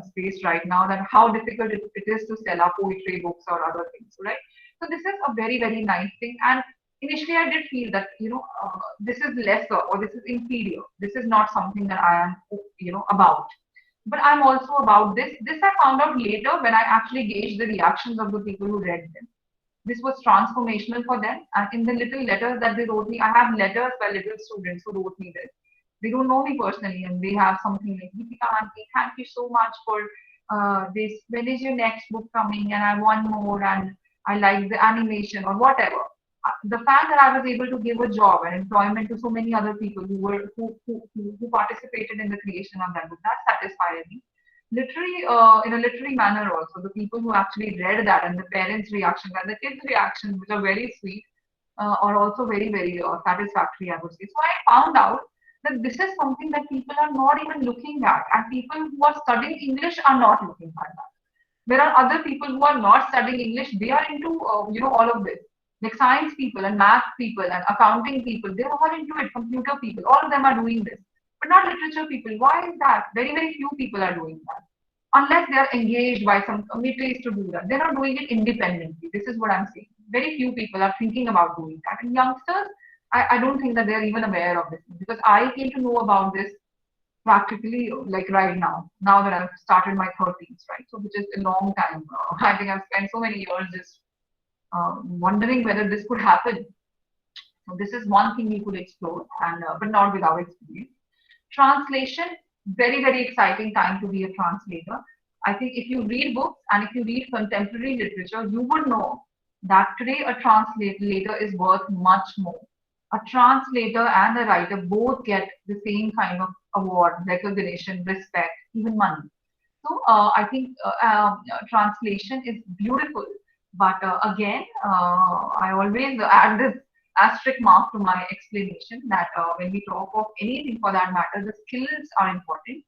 Speaker 2: space right now that how difficult it is to sell our poetry books or other things, right? So this is a very, very nice thing. And initially, I did feel that this is lesser or this is inferior. This is not something that I am about. but I'm also about this. This I found out later when I actually gauged the reactions of the people who read them. This was transformational for them. And in the little letters that they wrote me, I have letters by little students who wrote me this. They don't know me personally, and they have something like, Deepika Auntie, thank you so much for this. When is your next book coming? And I want more, and I like the animation or whatever. The fact that I was able to give a job and employment to so many other people who participated in the creation of that book, that satisfied me. Literary, in a literary manner also, the people who actually read that and the parents' reactions and the kids' reactions, which are very sweet, are also very, very satisfactory, I would say. So I found out that this is something that people are not even looking at, and people who are studying English are not looking at that. There are other people who are not studying English; they are into all of this, like science people and math people and accounting people. They're all into it. Computer people, all of them are doing this, but not literature people. Why is that? Very, very few people are doing that unless they are engaged by some committees to do that. They're not doing it independently. This is what I'm saying. Very few people are thinking about doing that. And youngsters, I don't think that they're even aware of this because I came to know about this practically like right now that I've started my 30s, right? So, which is a long time. I think I've spent so many years just wondering whether this could happen. So, this is one thing you could explore, and but not without experience. Translation, very, very exciting time to be a translator. I think if you read books and if you read contemporary literature, you would know that today a translator is worth much more. A translator and a writer both get the same kind of award, recognition, respect, even money. So I think translation is beautiful, but again, I always add this asterisk mark to my explanation that when we talk of anything for that matter, the skills are important.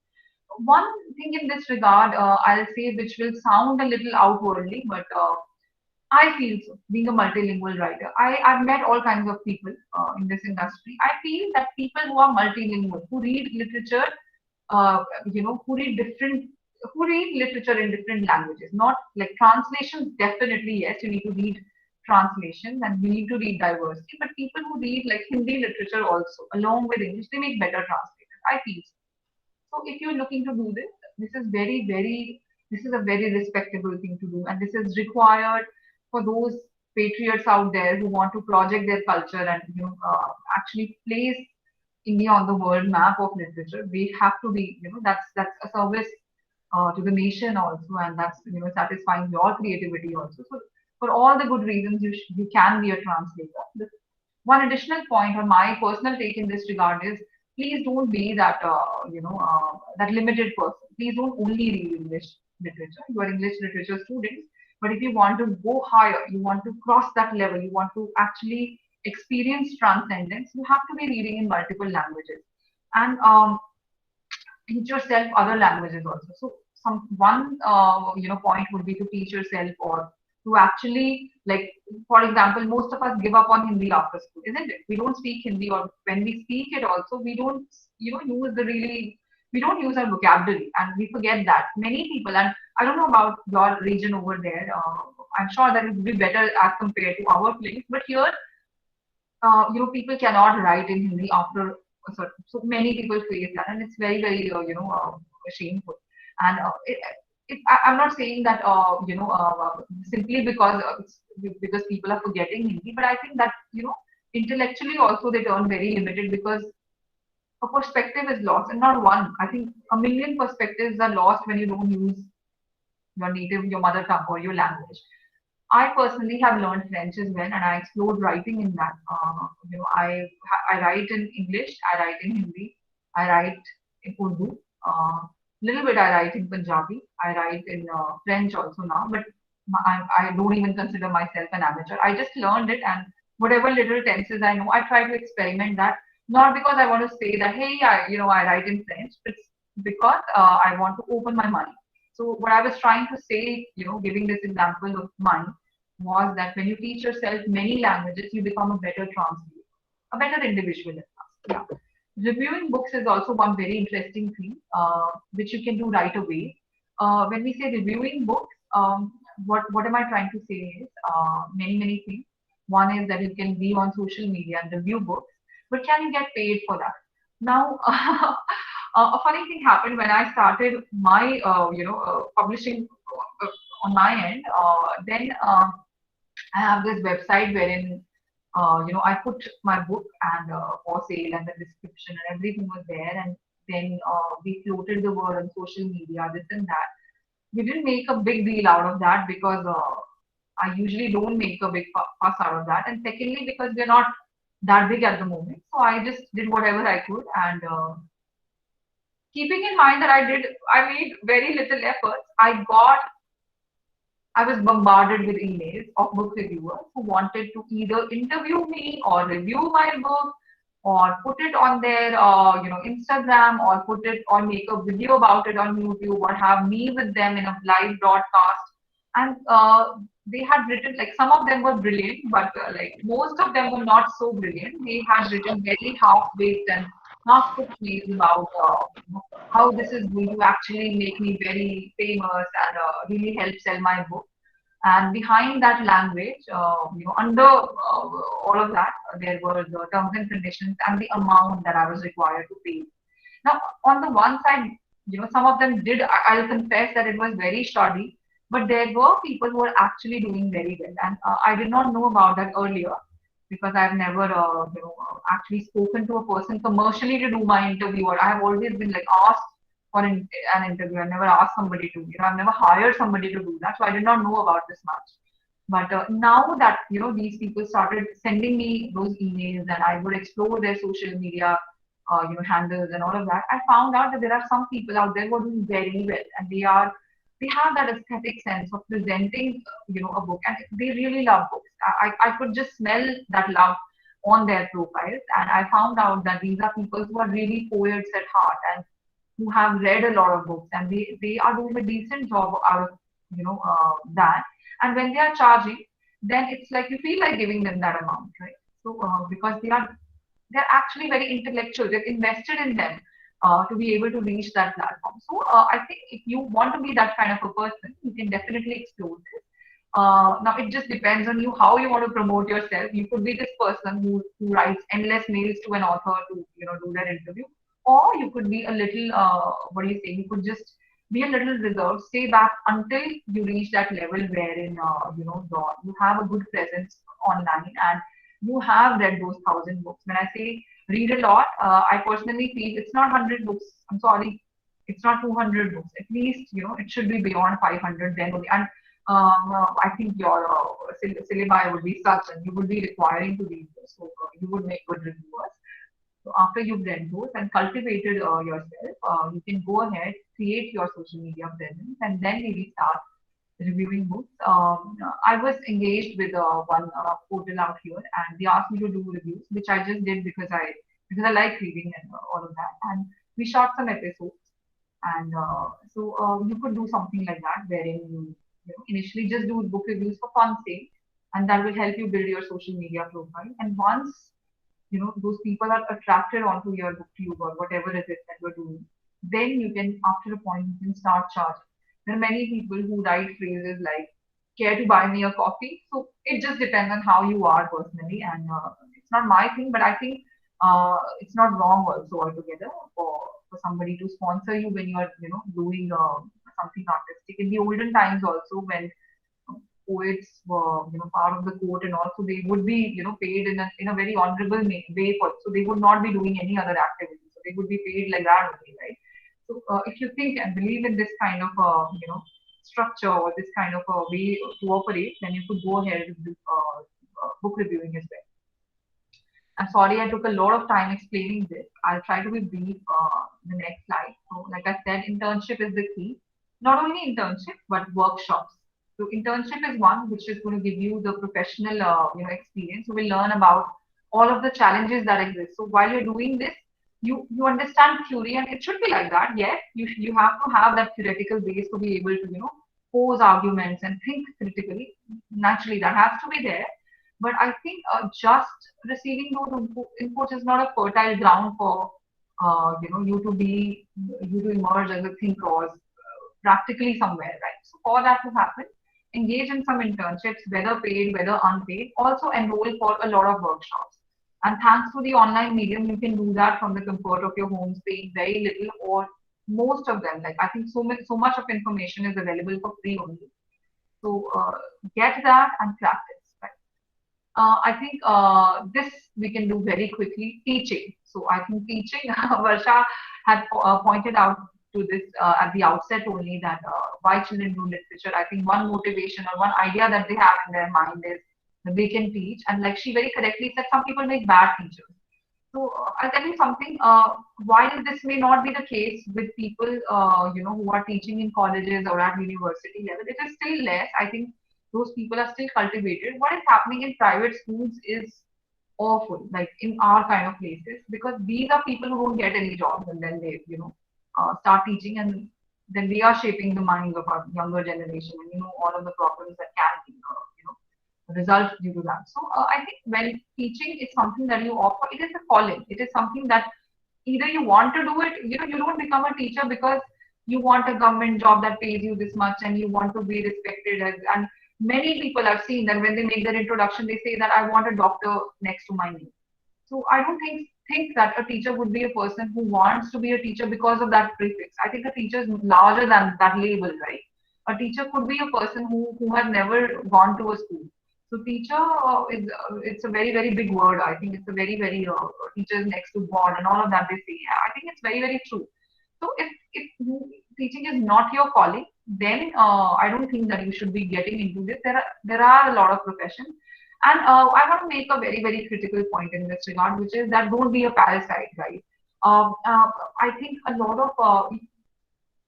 Speaker 2: One thing in this regard, I'll say, which will sound a little outwardly, but I feel so. Being a multilingual writer, I've met all kinds of people in this industry. I feel that people who are multilingual, who read literature, who read literature in different languages, not like translations. Definitely, yes, you need to read translations and you need to read diversity. But people who read like Hindi literature also, along with English, they make better translators. I feel so. So if you're looking to do this, this is this is a very respectable thing to do, and this is required for those patriots out there who want to project their culture and actually place India on the world map of literature. They have to be, that's a service to the nation also, and that's satisfying your creativity also. So for all the good reasons, you can be a translator. One additional point on my personal take in this regard is please don't be that that limited person. Please don't only read English literature. You are English literature students, but if you want to go higher, you want to cross that level, you want to actually experience transcendence, you have to be reading in multiple languages and teach yourself other languages also. So some one point would be to teach yourself or to actually like, for example, most of us give up on Hindi after school, isn't it? We don't speak Hindi, or when we speak it also, we don't use the really, we don't use our vocabulary and we forget that. Many people, and I don't know about your region over there, I'm sure that it would be better as compared to our place, but here people cannot write in Hindi after a certain. So many people face that, and it's very, very, shameful. And I'm not saying that, simply because people are forgetting Hindi, but I think that intellectually also they turn very limited because a perspective is lost, and not one. I think a million perspectives are lost when you don't use your mother tongue or your language. I personally have learned French as well, and I explored writing in that. I write in English, I write in Hindi, I write in Urdu. Little bit I write in Punjabi. I write in French also now, but I don't even consider myself an amateur. I just learned it, and whatever little tenses I know, I try to experiment that. Not because I want to say that hey, I write in French, but it's because I want to open my mind. So what I was trying to say, giving this example of mine, was that when you teach yourself many languages, you become a better translator, a better individual. Yeah. Reviewing books is also one very interesting thing, which you can do right away. When we say reviewing books, what am I trying to say is many things. One is that you can be on social media and review books, but can you get paid for that? Now, a funny thing happened when I started my, publishing on my end. Then I have this website wherein, I put my book and for sale and the description and everything was there. And then we floated the word on social media, this and that. We didn't make a big deal out of that because I usually don't make a big fuss out of that. And secondly, because we're not that big at the moment. So I just did whatever I could. And keeping in mind that I made very little efforts, I was bombarded with emails of book reviewers who wanted to either interview me or review my book or put it on their Instagram or put it or make a video about it on YouTube or have me with them in a live broadcast. And they had written, like, some of them were brilliant, but like most of them were not so brilliant. They had written very half-baked and half-cooked mails about how this is going to actually make me very famous and really help sell my book. And behind that language, under all of that, there were the terms and conditions and the amount that I was required to pay. Now, on the one side, some of them did, I'll confess that it was very shoddy, but there were people who were actually doing very well. And I did not know about that earlier because I've never, actually spoken to a person commercially to do my interview, or I have always been like asked for an interview. I never asked somebody to, I've never hired somebody to do that. So I did not know about this much. But now that, these people started sending me those emails and I would explore their social media, handles and all of that, I found out that there are some people out there who are doing very well and they have that aesthetic sense of presenting, a book, and they really love books. I could just smell that love on their profiles, and I found out that these are people who are really poets at heart and who have read a lot of books, and they are doing a decent job out of that. And when they are charging, then it's like you feel like giving them that amount, right? So because they're actually very intellectual, they've invested in them to be able to reach that platform. So I think if you want to be that kind of a person, you can definitely explore this. Now it just depends on you how you want to promote yourself. You could be this person who writes endless mails to an author to do their interview, or you could be a little what do you say? You could just be a little reserved, stay back until you reach that level wherein you have a good presence online and you have read those 1,000 books. When I say read a lot, I personally feel it's not 100 books. I'm sorry, it's not 200 books. At least it should be beyond 500 then only. And I think your syllabi would be such, and you would be requiring to read those, so you would make good reviewers. So after you've read those and cultivated yourself, you can go ahead, create your social media presence, and then maybe start reviewing books. I was engaged with one portal out here, and they asked me to do reviews, which I just did because I like reading and all of that. And we shot some episodes, and so you could do something like that, wherein you initially just do book reviews for fun's sake, and that will help you build your social media profile. And once those people are attracted onto your booktube or whatever it is that you're doing, then you can, after a point, you can start charging. There are many people who write phrases like, care to buy me a coffee? So it just depends on how you are personally. And it's not my thing, but I think it's not wrong also altogether for somebody to sponsor you when you're, doing something artistic. In the olden times also, when poets were, part of the court, and also they would be, paid in a very honorable way for, so they would not be doing any other activity. So they would be paid like that only, right? So if you think and believe in this kind of, structure or this kind of a way to operate, then you could go ahead with book reviewing as well. I'm sorry I took a lot of time explaining this. I'll try to be brief the next slide. So like I said, internship is the key. Not only internship, but workshops. So internship is one which is going to give you the professional experience. You will learn about all of the challenges that exist. So while you're doing this, you understand theory, and it should be like that. Yes, you have to have that theoretical base to be able to pose arguments and think critically. Naturally, that has to be there. But I think just receiving those inputs is not a fertile ground for you to emerge as a thinker practically somewhere, right? So for that to happen, engage in some internships, whether paid, whether unpaid. Also enroll for a lot of workshops. And thanks to the online medium, you can do that from the comfort of your home, paying very little or most of them. Like I think so much of information is available for free only. So get that and practice. Right? I think this we can do very quickly. Teaching. So I think teaching. Varsha had pointed out to this at the outset only that why children do literature. I think one motivation or one idea that they have in their mind is that they can teach. And like she very correctly said, some people make bad teachers. So I'll tell you something. While this may not be the case with people, who are teaching in colleges or at university level, it is still less. I think those people are still cultivated. What is happening in private schools is awful, like in our kind of places, because these are people who don't get any jobs and then they, start teaching and then we are shaping the minds of our younger generation and all of the problems that can be, results due to that. So I think when teaching is something that you offer, it is a calling. It is something that either you want to do it, you don't become a teacher because you want a government job that pays you this much and you want to be respected as, and many people I've seen that when they make their introduction, they say that I want a doctor next to my name. So I don't think that a teacher would be a person who wants to be a teacher because of that prefix. I think a teacher is larger than that label, right? A teacher could be a person who has never gone to a school. So teacher is it's a very very big word. I think it's a very very teachers next to God and all of that they say. I think it's very very true. So teaching is not your calling, then I don't think that you should be getting into this. There are a lot of professions, and I want to make a very very critical point in this regard, which is that don't be a parasite, right? I think a lot of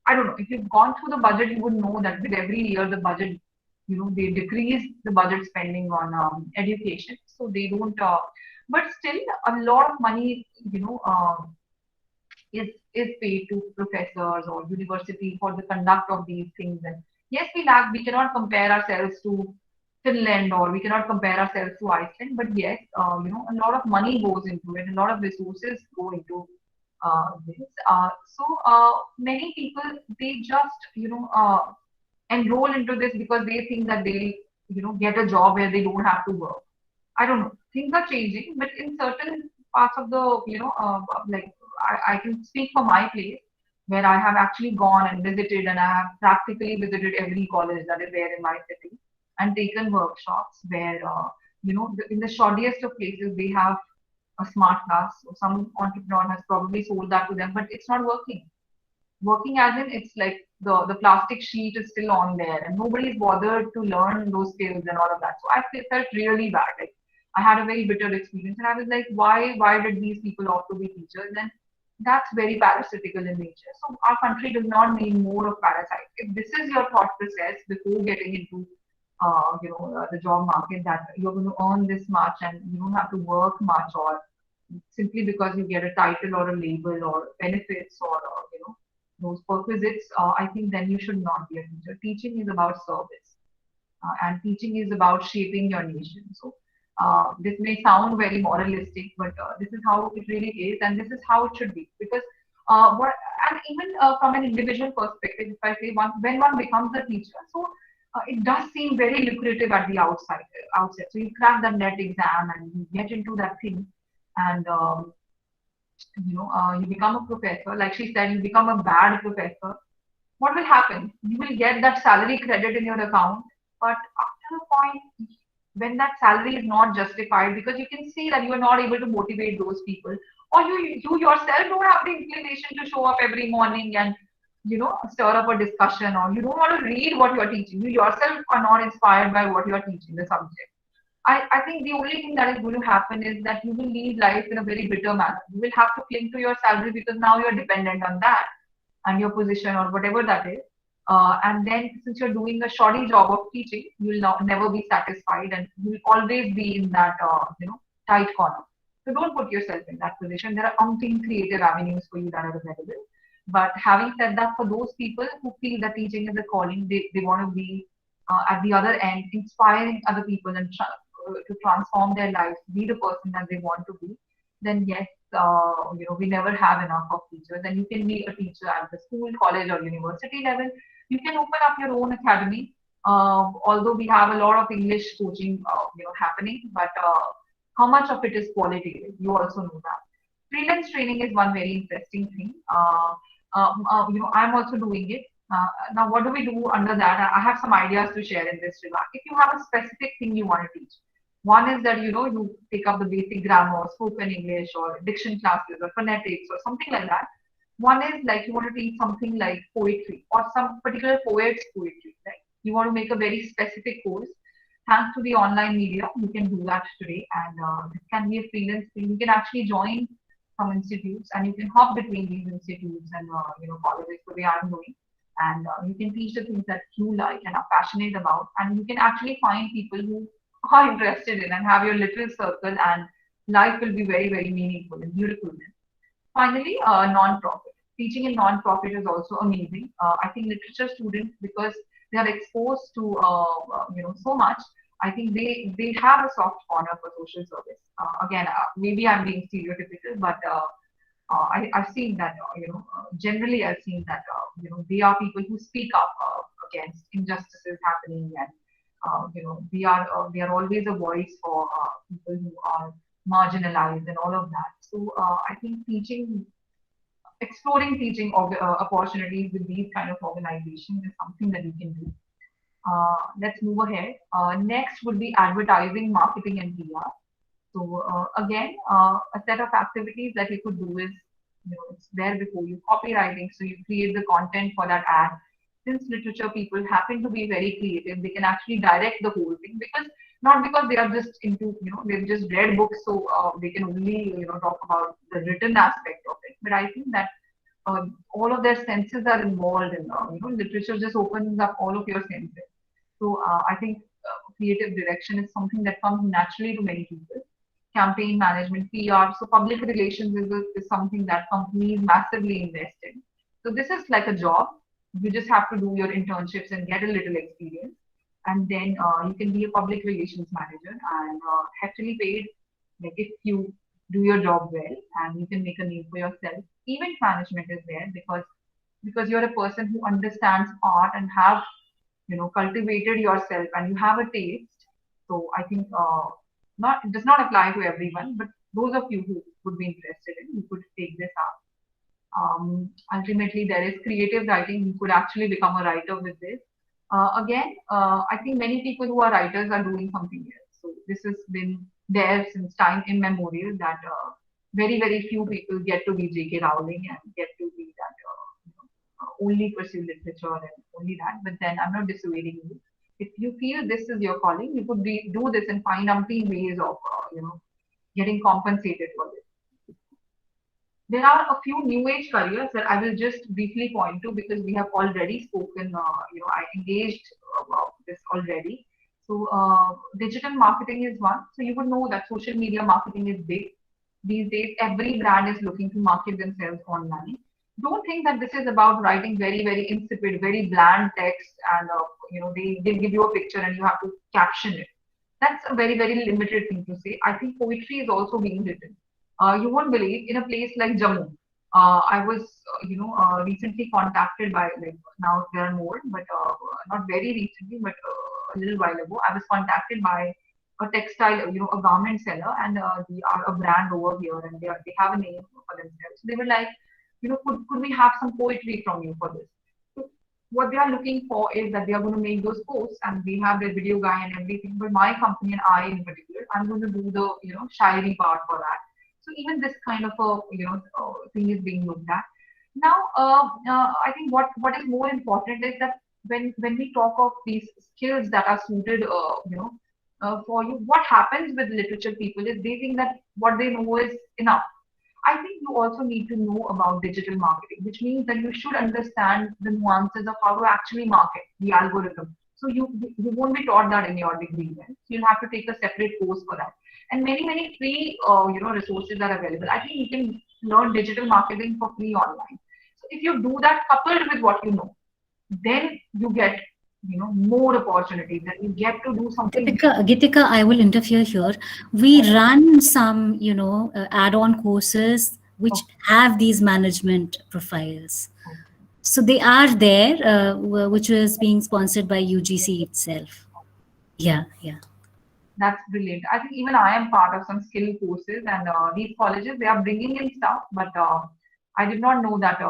Speaker 2: I don't know if you've gone through the budget, you would know that with every year the budget, they decrease the budget spending on education, so they don't. But still, a lot of money, is paid to professors or university for the conduct of these things. And yes, we cannot compare ourselves to Finland or we cannot compare ourselves to Iceland, but yes, a lot of money goes into it, a lot of resources go into this. So many people they just enroll into this because they think that they get a job where they don't have to work. I don't know. Things are changing, but in certain parts of the, like I can speak for my place where I have actually gone and visited and I have practically visited every college that is there in my city and taken workshops where, in the shoddiest of places, they have a smart class. So some entrepreneur has probably sold that to them, but it's not working as in it's like the plastic sheet is still on there and nobody's bothered to learn those skills and all of that. So felt really bad. Like I had a very bitter experience and I was like, why did these people opt to be teachers? And that's very parasitical in nature. So our country does not need more of parasites. If this is your thought process before getting into the job market, that you're going to earn this much and you don't have to work much or simply because you get a title or a label or benefits or those perquisites, I think then you should not be a teacher. Teaching is about service, and teaching is about shaping your nation. So this may sound very moralistic, but this is how it really is, and this is how it should be. Because what, and even from an individual perspective, if I say when one becomes a teacher, so it does seem very lucrative at the outset. So you crack that net exam and you get into that thing, and you become a professor. Like she said, you become a bad professor. What will happen? You will get that salary credit in your account, but after a point, when that salary is not justified, because you can see that you are not able to motivate those people, or you yourself don't have the inclination to show up every morning and stir up a discussion, or you don't want to read what you are teaching. You yourself are not inspired by what you are teaching the subject. I think the only thing that is going to happen is that you will lead life in a very bitter manner. You will have to cling to your salary because now you're dependent on that and your position or whatever that is. And then since you're doing a shoddy job of teaching, you will never be satisfied and you will always be in that, tight corner. So don't put yourself in that position. There are umpteen creative avenues for you that are available. But having said that, for those people who feel that teaching is a calling, they want to be at the other end, inspiring other people and to transform their lives, be the person that they want to be, then yes, we never have enough of teachers. And you can be a teacher at the school, college, or university level. You can open up your own academy. Although we have a lot of English coaching, happening, but how much of it is qualitative. You also know that. Freelance training is one very interesting thing. I'm also doing it. Now, what do we do under that? I have some ideas to share in this regard. If you have a specific thing you want to teach, one is that you pick up the basic grammar, spoken English, or diction classes, or phonetics, or something like that. One is like you want to teach something like poetry or some particular poet's poetry. Right? You want to make a very specific course. Thanks to the online media, you can do that today, and this can be a freelance thing. You can actually join some institutes, and you can hop between these institutes and colleges the way I'm doing, and you can teach the things that you like and are passionate about, and you can actually find people who are interested in and have your little circle, and life will be very, very meaningful and beautiful then. Finally, non-profit. Teaching in non-profit is also amazing. I think literature students, because they are exposed to so much, I think they have a soft corner for social service. Again, maybe I'm being stereotypical, but I've seen that generally I've seen that they are people who speak up against injustices happening, and they are always a voice for people who are marginalized and all of that. So I think exploring teaching opportunities with these kind of organizations is something that you can do. Let's move ahead. Next would be advertising, marketing, and PR. So again, a set of activities that you could do is, it's there before you, copywriting. So you create the content for that ad. Since literature people happen to be very creative, they can actually direct the whole thing, not because they are just into, they've just read books, so they can only, talk about the written aspect of it. But I think that all of their senses are involved in, literature just opens up all of your senses. So I think creative direction is something that comes naturally to many people. Campaign management, PR, so public relations is something that companies massively invest in. So this is like a job. You just have to do your internships and get a little experience. And then you can be a public relations manager and heftily paid, like if you do your job well, and you can make a name for yourself. Event management is there because you're a person who understands art and have cultivated yourself, and you have a taste. So I think it does not apply to everyone, but those of you who would be interested in, you could take this up. Ultimately, there is creative writing. You could actually become a writer with this. Again, I think many people who are writers are doing something else. So this has been there since time immemorial, that very, very few people get to be J.K. Rowling and get to be that only pursue literature and only that. But then I'm not dissuading you. If you feel this is your calling, you could do this and find umpteen ways of getting compensated for this. There are a few new age careers that I will just briefly point to, because we have already spoken, I engaged about this already. So digital marketing is one. So you would know that social media marketing is big. These days, every brand is looking to market themselves online. Don't think that this is about writing very, very insipid, very bland text, and they give you a picture and you have to caption it. That's a very, very limited thing to say. I think poetry is also being written. You won't believe, in a place like Jammu, I was, recently contacted by, like, now there are more, but not very recently, but a little while ago, I was contacted by a textile, a garment seller, and they are a brand over here, and they have a name for themselves. So they were like, could we have some poetry from you for this? So what they are looking for is that they are going to make those posts, and they have their video guy and everything. But my company and I in particular, I'm going to do the, shairi part for that. So even this kind of a thing is being looked at. Now, I think what is more important is that when we talk of these skills that are suited, for you, what happens with literature people is they think that what they know is enough. I think you also need to know about digital marketing, which means that you should understand the nuances of how to actually market the algorithm. So you won't be taught that in your degree. Right? You'll have to take a separate course for that. And many free resources are available. I think you can learn digital marketing for free online. So if you do that coupled with what you know, then you get more opportunities, and you get to do something.
Speaker 1: Gitika, I will interfere here. We run some add-on courses which have these management profiles. So they are there, which is being sponsored by UGC itself. Yeah.
Speaker 2: That's brilliant. I think even I am part of some skill courses, and these colleges, they are bringing in stuff, but I did not know that.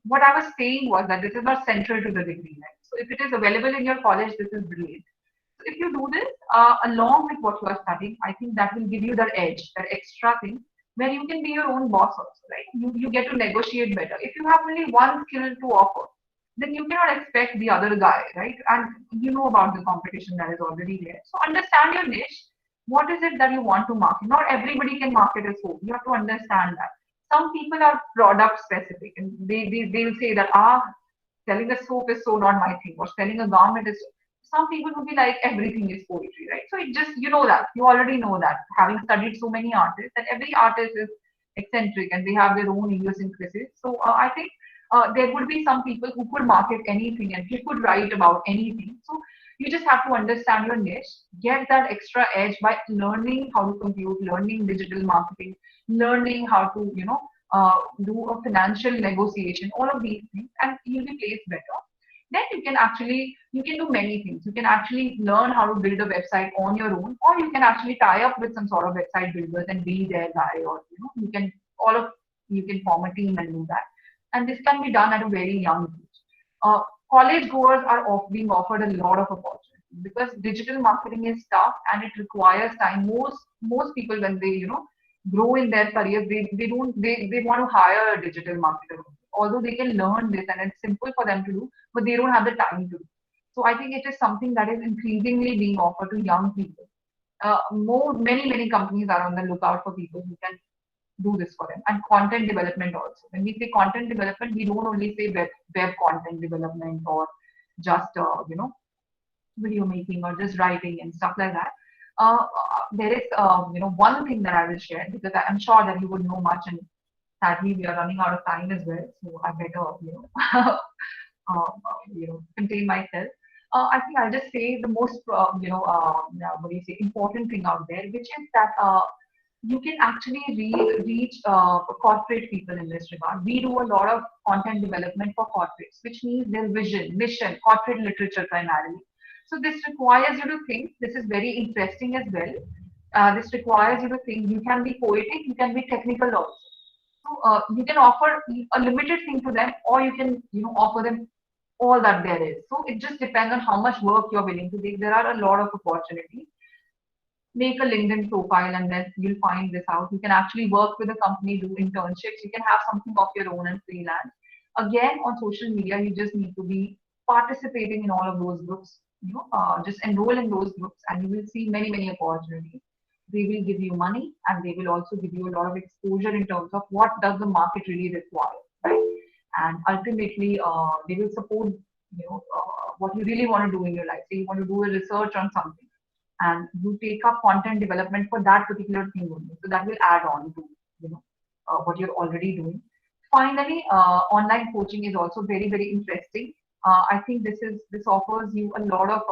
Speaker 2: What I was saying was that this is not central to the degree, right? So if it is available in your college, this is brilliant. So if you do this along with what you are studying, I think that will give you that edge, that extra thing where you can be your own boss also, right? You get to negotiate better. If you have only one skill to offer, then you cannot expect the other guy, right? And you know about the competition that is already there. So understand your niche. What is it that you want to market? Not everybody can market a soap. You have to understand that. Some people are product specific and they'll say that selling a soap is so not my thing, or selling a garment is. Some people will be like everything is poetry, right? So it just, you know, that you already know that, having studied so many artists, that every artist is eccentric and they have their own idiosyncrasies. So I think there would be some people who could market anything and who could write about anything. So you just have to understand your niche, get that extra edge by learning how to compute, learning digital marketing, learning how to, do a financial negotiation, all of these things, and you'll be placed better. Then you can do many things. You can actually learn how to build a website on your own, or you can actually tie up with some sort of website builders and be their guy, or all of you can form a team and do that. And this can be done at a very young age. College goers are being offered a lot of opportunities because digital marketing is tough and it requires time. Most people, when they grow in their careers, they want to hire a digital marketer, although they can learn this and it's simple for them to do, but they don't have the time to do. So I think it is something that is increasingly being offered to young people. Many companies are on the lookout for people who can do this for them. And content development also. When we say content development, we don't only say web content development or just video making or just writing and stuff like that. There is one thing that I will share, because I'm sure that you would know much, and sadly we are running out of time as well, so I better contain myself. I think I'll just say the most what do you say, important thing out there, which is that you can actually reach corporate people in this regard. We do a lot of content development for corporates, which means their vision, mission, corporate literature primarily. So this requires you to think. This is very interesting as well. This requires you to think. You can be poetic, you can be technical also. So you can offer a limited thing to them, or you can offer them all that there is. So it just depends on how much work you're willing to take. There are a lot of opportunities. Make a LinkedIn profile and then you'll find this out. You can actually work with a company, do internships. You can have something of your own and freelance. Again, on social media, you just need to be participating in all of those groups. Just enroll in those groups and you will see many opportunities. They will give you money and they will also give you a lot of exposure in terms of what does the market really require, right? And ultimately, they will support what you really want to do in your life. So you want to do a research on something and you take up content development for that particular thing only. So that will add on to what you're already doing. Finally, online coaching is also very interesting. I think this offers you a lot of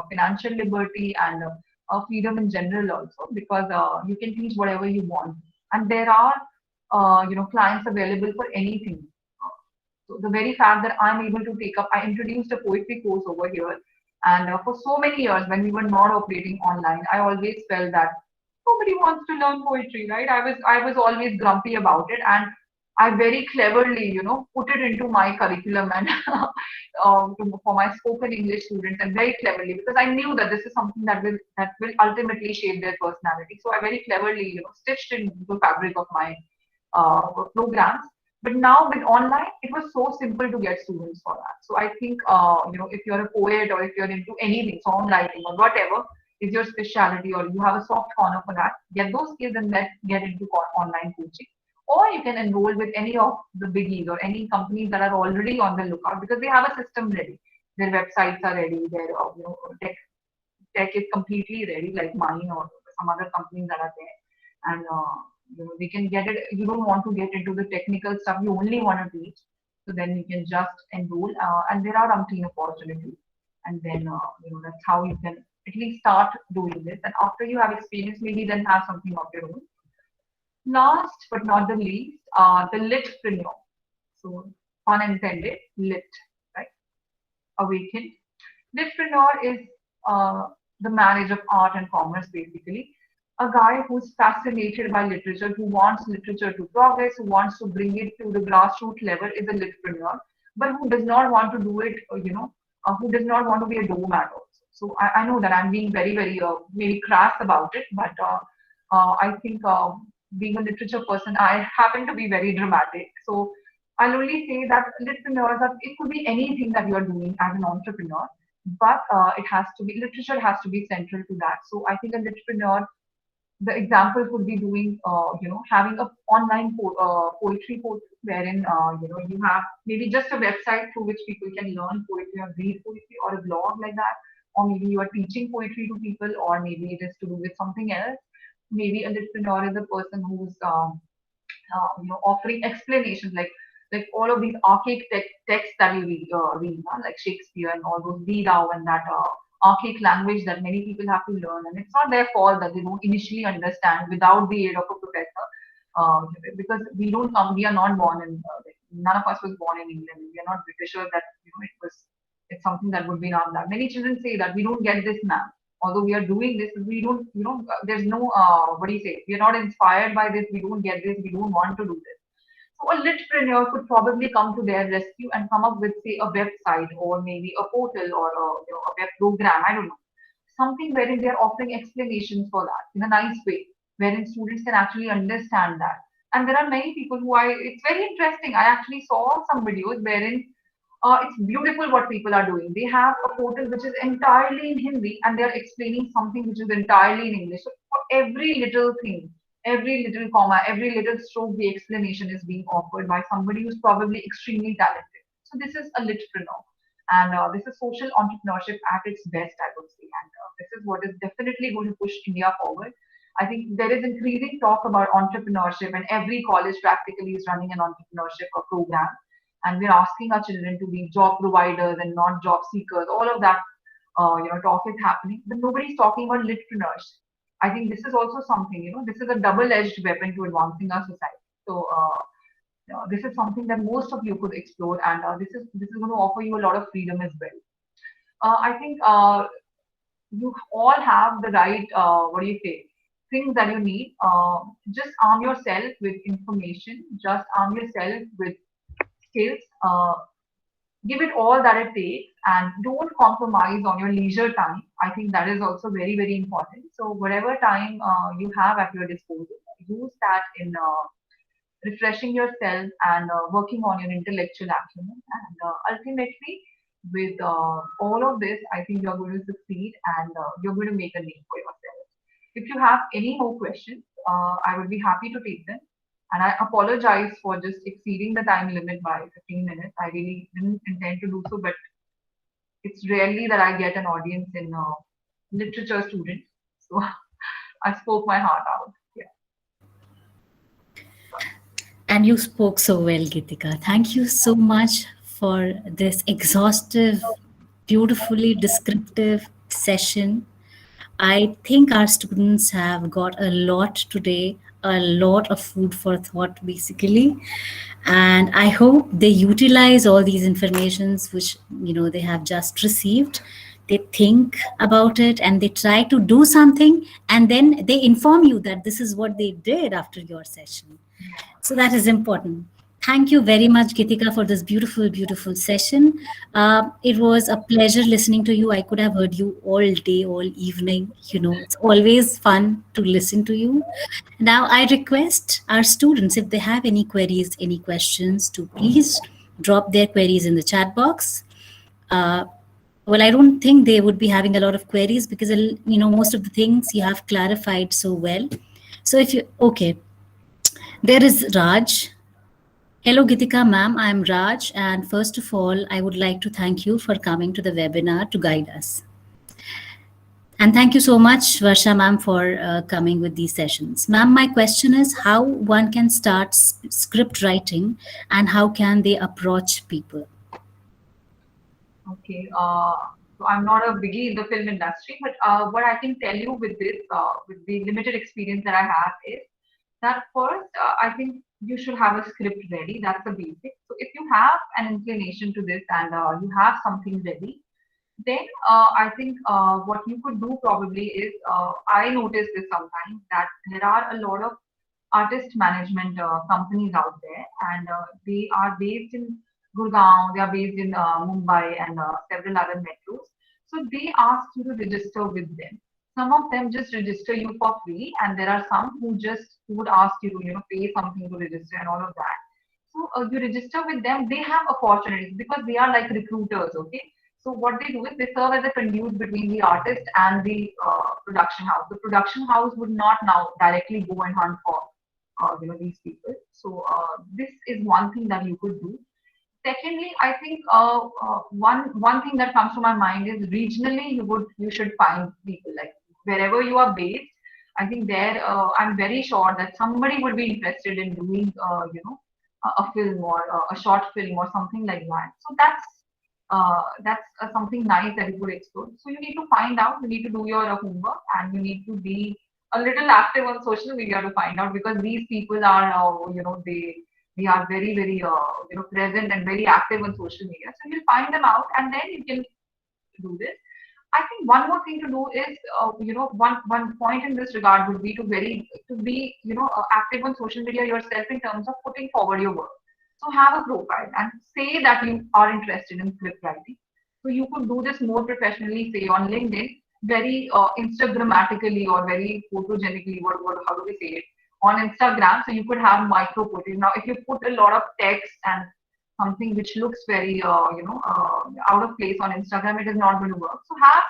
Speaker 2: financial liberty and freedom in general also, because you can teach whatever you want, and there are clients available for anything. So the very fact that I'm able to take up, I introduced a poetry course over here. And for so many years, when we were not operating online, I always felt that nobody wants to learn poetry, right? I was always grumpy about it, and I very cleverly, put it into my curriculum and for my spoken English students, and very cleverly, because I knew that this is something that will ultimately shape their personality. So I very cleverly, stitched it into the fabric of my programs. But now with online, it was so simple to get students for that. So I think, if you're a poet or if you're into anything, songwriting or whatever is your specialty, or you have a soft corner for that, get those skills and then get into online coaching. Or you can enroll with any of the biggies or any companies that are already on the lookout, because they have a system ready. Their websites are ready. Their tech is completely ready, like mine or some other companies that are there. And they can get it. You don't want to get into the technical stuff. You only want to teach. So then you can just enroll, and there are umpteen opportunities. And then that's how you can at least start doing this. And after you have experience, maybe then have something of your own. Last but not the least, the litpreneur. So pun intended, lit, right? Awakened. Litpreneur is the marriage of art and commerce, basically. A guy who's fascinated by literature, who wants literature to progress, who wants to bring it to the grassroots level is a literapreneur, but who does not want to do it, who does not want to be a doormat also. So I know that I'm being very, very maybe crass about it, but I think being a literature person, I happen to be very dramatic. So I'll only say that entrepreneurs are, it could be anything that you're doing as an entrepreneur, but it has to be, literature has to be central to that. So I think an entrepreneur, the example could be doing, having a online poetry portal wherein, you have maybe just a website through which people can learn poetry or read poetry or a blog like that, or maybe you are teaching poetry to people, or maybe it is to do with something else. Maybe an entrepreneur is a person who's offering explanations like all of these archaic texts that you read like Shakespeare and all those read out and that archaic language that many people have to learn, and it's not their fault that they don't initially understand without the aid of a professor, uh, because we are not born in, none of us was born in England. We are not British, or that it's something that would be in our blood. Many children say that we don't get this, ma'am. Although we are doing this, we don't, there's no, what do you say? We are not inspired by this. We don't get this. We don't want to do this. So a litpreneur could probably come to their rescue and come up with, say, a website or maybe a portal or a web program. I don't know, something wherein they're offering explanations for that in a nice way, wherein students can actually understand that. And there are many people who it's very interesting. I actually saw some videos wherein it's beautiful what people are doing. They have a portal which is entirely in Hindi and they're explaining something which is entirely in English. So for every little thing, every little comma, every little stroke, the explanation is being offered by somebody who's probably extremely talented. So this is a litpreneur. And this is social entrepreneurship at its best, I would say. And this is what is definitely going to push India forward. I think there is increasing talk about entrepreneurship, and every college practically is running an entrepreneurship program. And we're asking our children to be job providers and not job seekers. All of that, talk is happening, but nobody's talking about litpreneurs. I think this is also something, this is a double-edged weapon to advancing our society. So this is something that most of you could explore, and this is going to offer you a lot of freedom as well. I think you all have the right, what do you say, things that you need. Just arm yourself with information. Just arm yourself with skills. Give it all that it takes, and don't compromise on your leisure time. I think that is also very, very important. So whatever time you have at your disposal, use that in refreshing yourself and working on your intellectual acumen. And ultimately, with all of this, I think you're going to succeed, and you're going to make a name for yourself. If you have any more questions, I would be happy to take them. And I apologize for just exceeding the time limit by 15 minutes. I really didn't intend to do so, but it's rarely that I get an audience in literature students. So I spoke my heart out. Yeah.
Speaker 1: And you spoke so well, Gitika. Thank you so much for this exhaustive, beautifully descriptive session. I think our students have got a lot today, a lot of food for thought, basically. And I hope they utilize all these informations which they have just received. They think about it and they try to do something, and then they inform you that this is what they did after your session. So that is important. Thank you very much, Gitika, for this beautiful, beautiful session. It was a pleasure listening to you. I could have heard you all day, all evening. It's always fun to listen to you. Now, I request our students, if they have any queries, any questions, to please drop their queries in the chat box. Well, I don't think they would be having a lot of queries because, most of the things you have clarified so well. So okay, there is Raj. Hello, Gitika ma'am. I'm Raj. And first of all, I would like to thank you for coming to the webinar to guide us. And thank you so much, Varsha ma'am, for coming with these sessions. Ma'am, my question is how one can start script writing and how can they approach people?
Speaker 2: Okay. So I'm not a biggie in the film industry, but what I can tell you with this, with the limited experience that I have, is that first, I think you should have a script ready. That's the basic. So if you have an inclination to this and you have something ready, Then I think what you could do probably is, I noticed this sometimes, that there are a lot of artist management companies out there, and they are based in Gurgaon, they are based in Mumbai and several other metros. So they ask you to register with them. Some of them just register you for free, and there are some who would ask you to pay something to register and all of that. So you register with them. They have opportunities because they are like recruiters. Okay. So what they do is they serve as a conduit between the artist and the production house. The production house would not now directly go and hunt for these people. So this is one thing that you could do. Secondly, I think one thing that comes to my mind is regionally you should find people, like wherever you are based. I think there I'm very sure that somebody would be interested in doing a film or a short film or something like that. So that's something nice that you could explore. So you need to find out, you need to do your homework, and you need to be a little active on social media to find out, because these people are they are very very present and very active on social media. So you'll find them out, and then you can do this. I think one more thing to do is, one point in this regard would be to be active on social media yourself in terms of putting forward your work. So have a profile and say that you are interested in script writing. So you could do this more professionally, say on LinkedIn, very Instagrammatically or very photogenically. What how do we say it? On Instagram, so you could have micro putting. Now, if you put a lot of text and something which looks very out of place on Instagram, it is not going to work. So have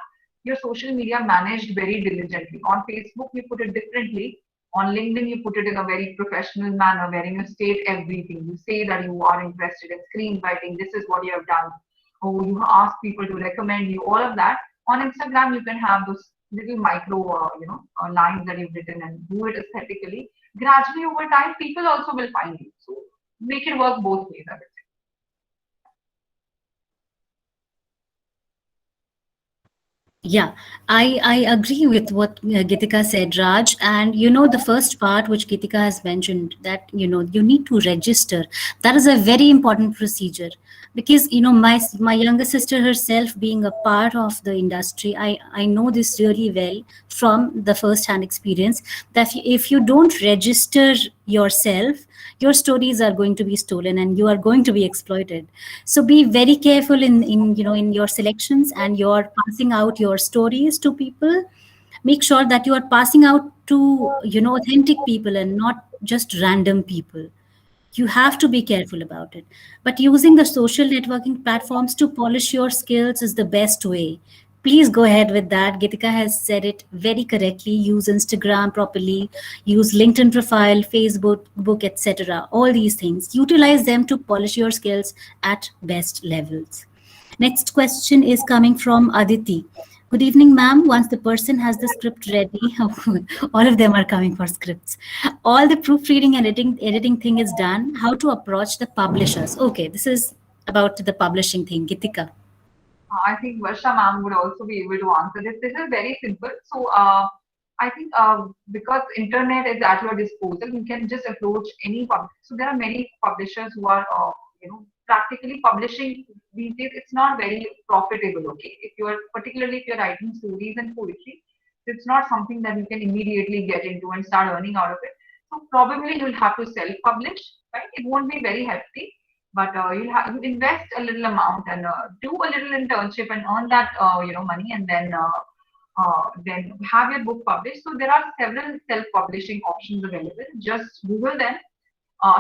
Speaker 2: your social media managed very diligently. On Facebook, you put it differently. On LinkedIn, you put it in a very professional manner, wherein you state everything. You say that you are interested in screenwriting. This is what you have done. Or you ask people to recommend you. All of that. On Instagram, you can have those little micro, lines that you've written and do it aesthetically. Gradually, over time, people also will find you. So make it work both ways, I would say.
Speaker 1: Yeah, I agree with what Gitika said, Raj. And the first part which Gitika has mentioned, that you need to register. That is a very important procedure, because my younger sister herself, being a part of the industry, I know this really well from the first hand experience, that if you don't register yourself, your stories are going to be stolen and you are going to be exploited. So be very careful in your selections, and you're passing out your stories to people. Make sure that you are passing out to authentic people and not just random people. You have to be careful about it. But using the social networking platforms to polish your skills is the best way. Please go ahead with that. Gitika has said it very correctly. Use Instagram properly, use LinkedIn profile, Facebook, book, etc. All these things. Utilize them to polish your skills at best levels. Next question is coming from Aditi. Good evening, ma'am. Once the person has the script ready, all of them are coming for scripts. All the proofreading and editing thing is done. How to approach the publishers? Okay, this is about the publishing thing. Gitika.
Speaker 2: I think Varsha ma'am would also be able to answer this. This is very simple. So I think because internet is at your disposal, you can just approach any So there are many publishers who are practically publishing these days. It's not very profitable. Okay, if you are particularly if you're writing stories and poetry, it's not something that you can immediately get into and start earning out of it. So probably you'll have to self-publish, right? It won't be very hefty, but you invest a little amount and do a little internship and earn that money, and then have your book published. So there are several self-publishing options available. Just Google them.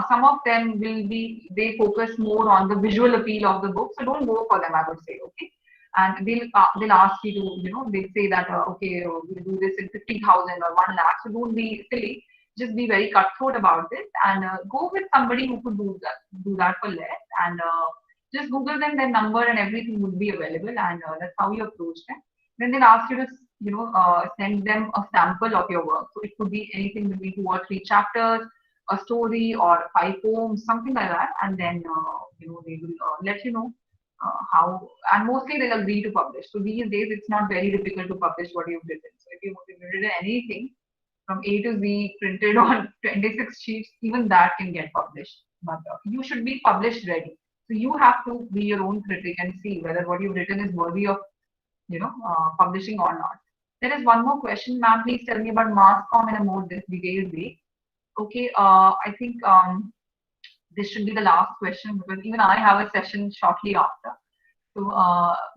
Speaker 2: Some of them will be, they focus more on the visual appeal of the book, so don't go for them, I would say. Okay, and they'll ask you to, they say that okay, we'll do this in 50,000 or 1 lakh. So don't be silly. Just be very cutthroat about this, and go with somebody who could do that for less, and just Google them, their number and everything would be available, and that's how you approach them. Then they'll ask you to send them a sample of your work. So it could be anything between 2 or 3 chapters, a story, or 5 poems, something like that, and then they will let you know how, and mostly they'll agree to publish. So these days it's not very difficult to publish what you've written. So if you've written anything from A to Z printed on 26 sheets, even that can get published. But you should be published ready. So you have to be your own critic and see whether what you've written is worthy of publishing or not. There is one more question, ma'am. Please tell me about mass comm in a more detailed way. Okay, I think this should be the last question because even I have a session shortly after. So,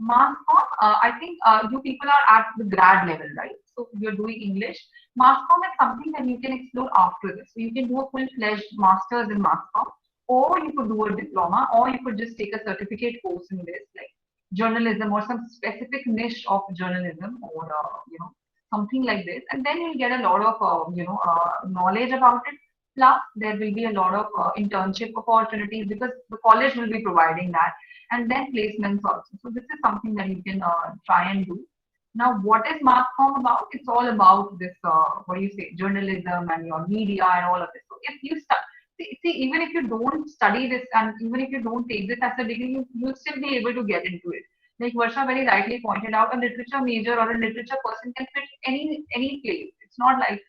Speaker 2: mass comm, I think you people are at the grad level, right? So, you're doing English. Mass comm is something that you can explore after this. So, you can do a full-fledged master's in mass comm, or you could do a diploma, or you could just take a certificate course in this, like journalism or some specific niche of journalism, or something like this, and then you'll get a lot of knowledge about it. Plus, there will be a lot of internship opportunities because the college will be providing that, and then placements also. So this is something that you can try and do. Now, what is mass comm about? It's all about this, what do you say, journalism and your media and all of this. So if you start, see, even if you don't study this and even if you don't take this as a degree, you'll still be able to get into it. Like Varsha very rightly pointed out, a literature major or a literature person can fit any place. It's not like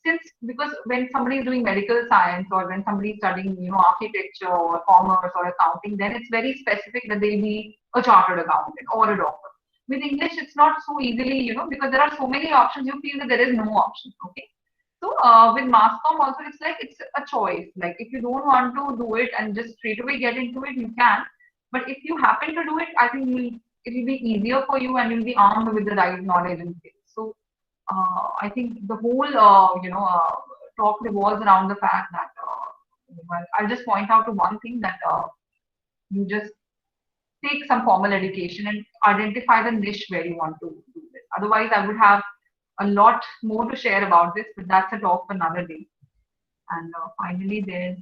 Speaker 2: since because when somebody is doing medical science or when somebody is studying architecture or commerce or accounting, then it's very specific that they'll be a chartered accountant or a doctor. With English, it's not so easily because there are so many options. You feel that there is no option. Okay. So with mass comm also, it's like it's a choice. Like if you don't want to do it and just straight away get into it, you can. But if you happen to do it, I think it will be easier for you and you'll be armed with the right knowledge and skills. So I think the whole talk revolves around the fact that I'll just point out to one thing that you just take some formal education and identify the niche where you want to do this. Otherwise, I would have a lot more to share about this, but that's a talk for another day. And finally, there's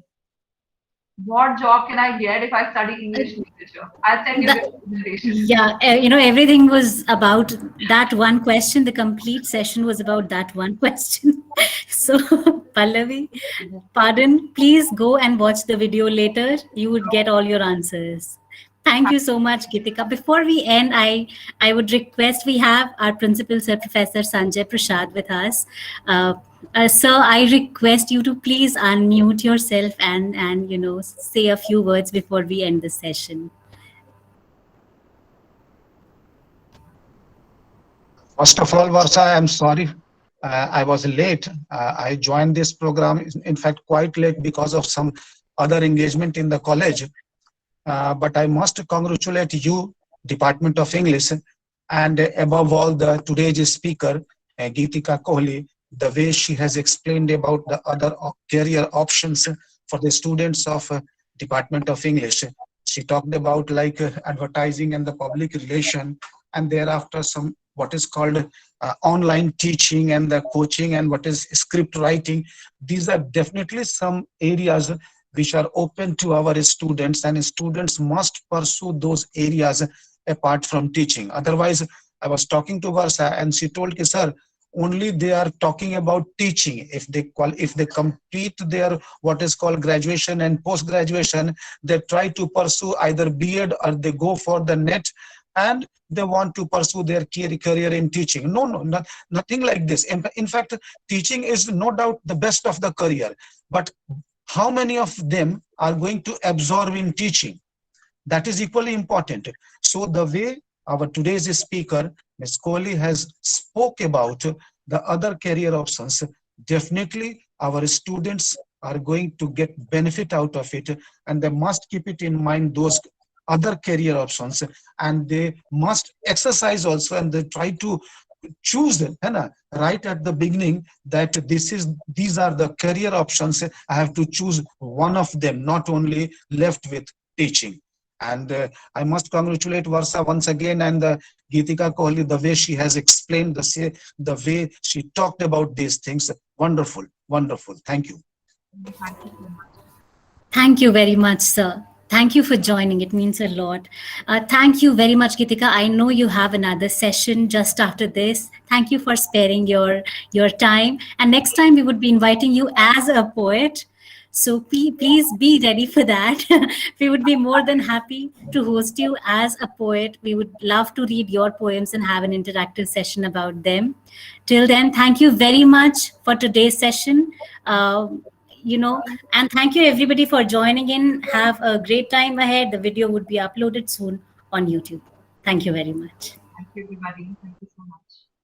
Speaker 2: what job can I get if I study English literature? I'll send you the presentation.
Speaker 1: Yeah, everything was about that one question. The complete session was about that one question. So, Pallavi, pardon, please go and watch the video later. You would get all your answers. Thank you so much, Gitika. Before we end, I would request we have our principal, Sir Professor Sanjay Prasad, with us. Sir, I request you to please unmute yourself and say a few words before we end the session.
Speaker 3: First of all, Varsha, I'm sorry. I was late. I joined this program, in fact, quite late because of some other engagement in the college. But I must congratulate you, Department of English, and above all, today's speaker, Gitika Kohli, the way she has explained about the other career options for the students of Department of English. She talked about like advertising and the public relation, and thereafter some what is called online teaching and the coaching and what is script writing. These are definitely some areas which are open to our students, and students must pursue those areas apart from teaching. Otherwise, I was talking to Varsha and she told me, sir, only they are talking about teaching. If they complete their what is called graduation and post-graduation, they try to pursue either B.Ed or they go for the NET and they want to pursue their career in teaching. No, nothing like this. In fact, teaching is no doubt the best of the career, but how many of them are going to absorb in teaching? That is equally important. So the way our today's speaker, Ms. Kohli, has spoke about the other career options, definitely our students are going to get benefit out of it, and they must keep it in mind, those other career options, and they must exercise also, and they try to choose right at the beginning that these are the career options. I have to choose one of them, not only left with teaching. And I must congratulate Varsha once again and Gitika Kohli, the way she has explained, the way she talked about these things. Wonderful, wonderful. Thank you.
Speaker 2: Thank you so much.
Speaker 1: Thank you very much, sir. Thank you for joining. It means a lot. Thank you very much, Gitika. I know you have another session just after this. Thank you for sparing your time. And next time we would be inviting you as a poet. So please be ready for that. We would be more than happy to host you as a poet. We would love to read your poems and have an interactive session about them. Till then, thank you very much for today's session. And thank you everybody for joining in. Have a great time ahead. The video would be uploaded soon on YouTube. Thank you very much.
Speaker 2: Thank you, everybody. Thank you so much.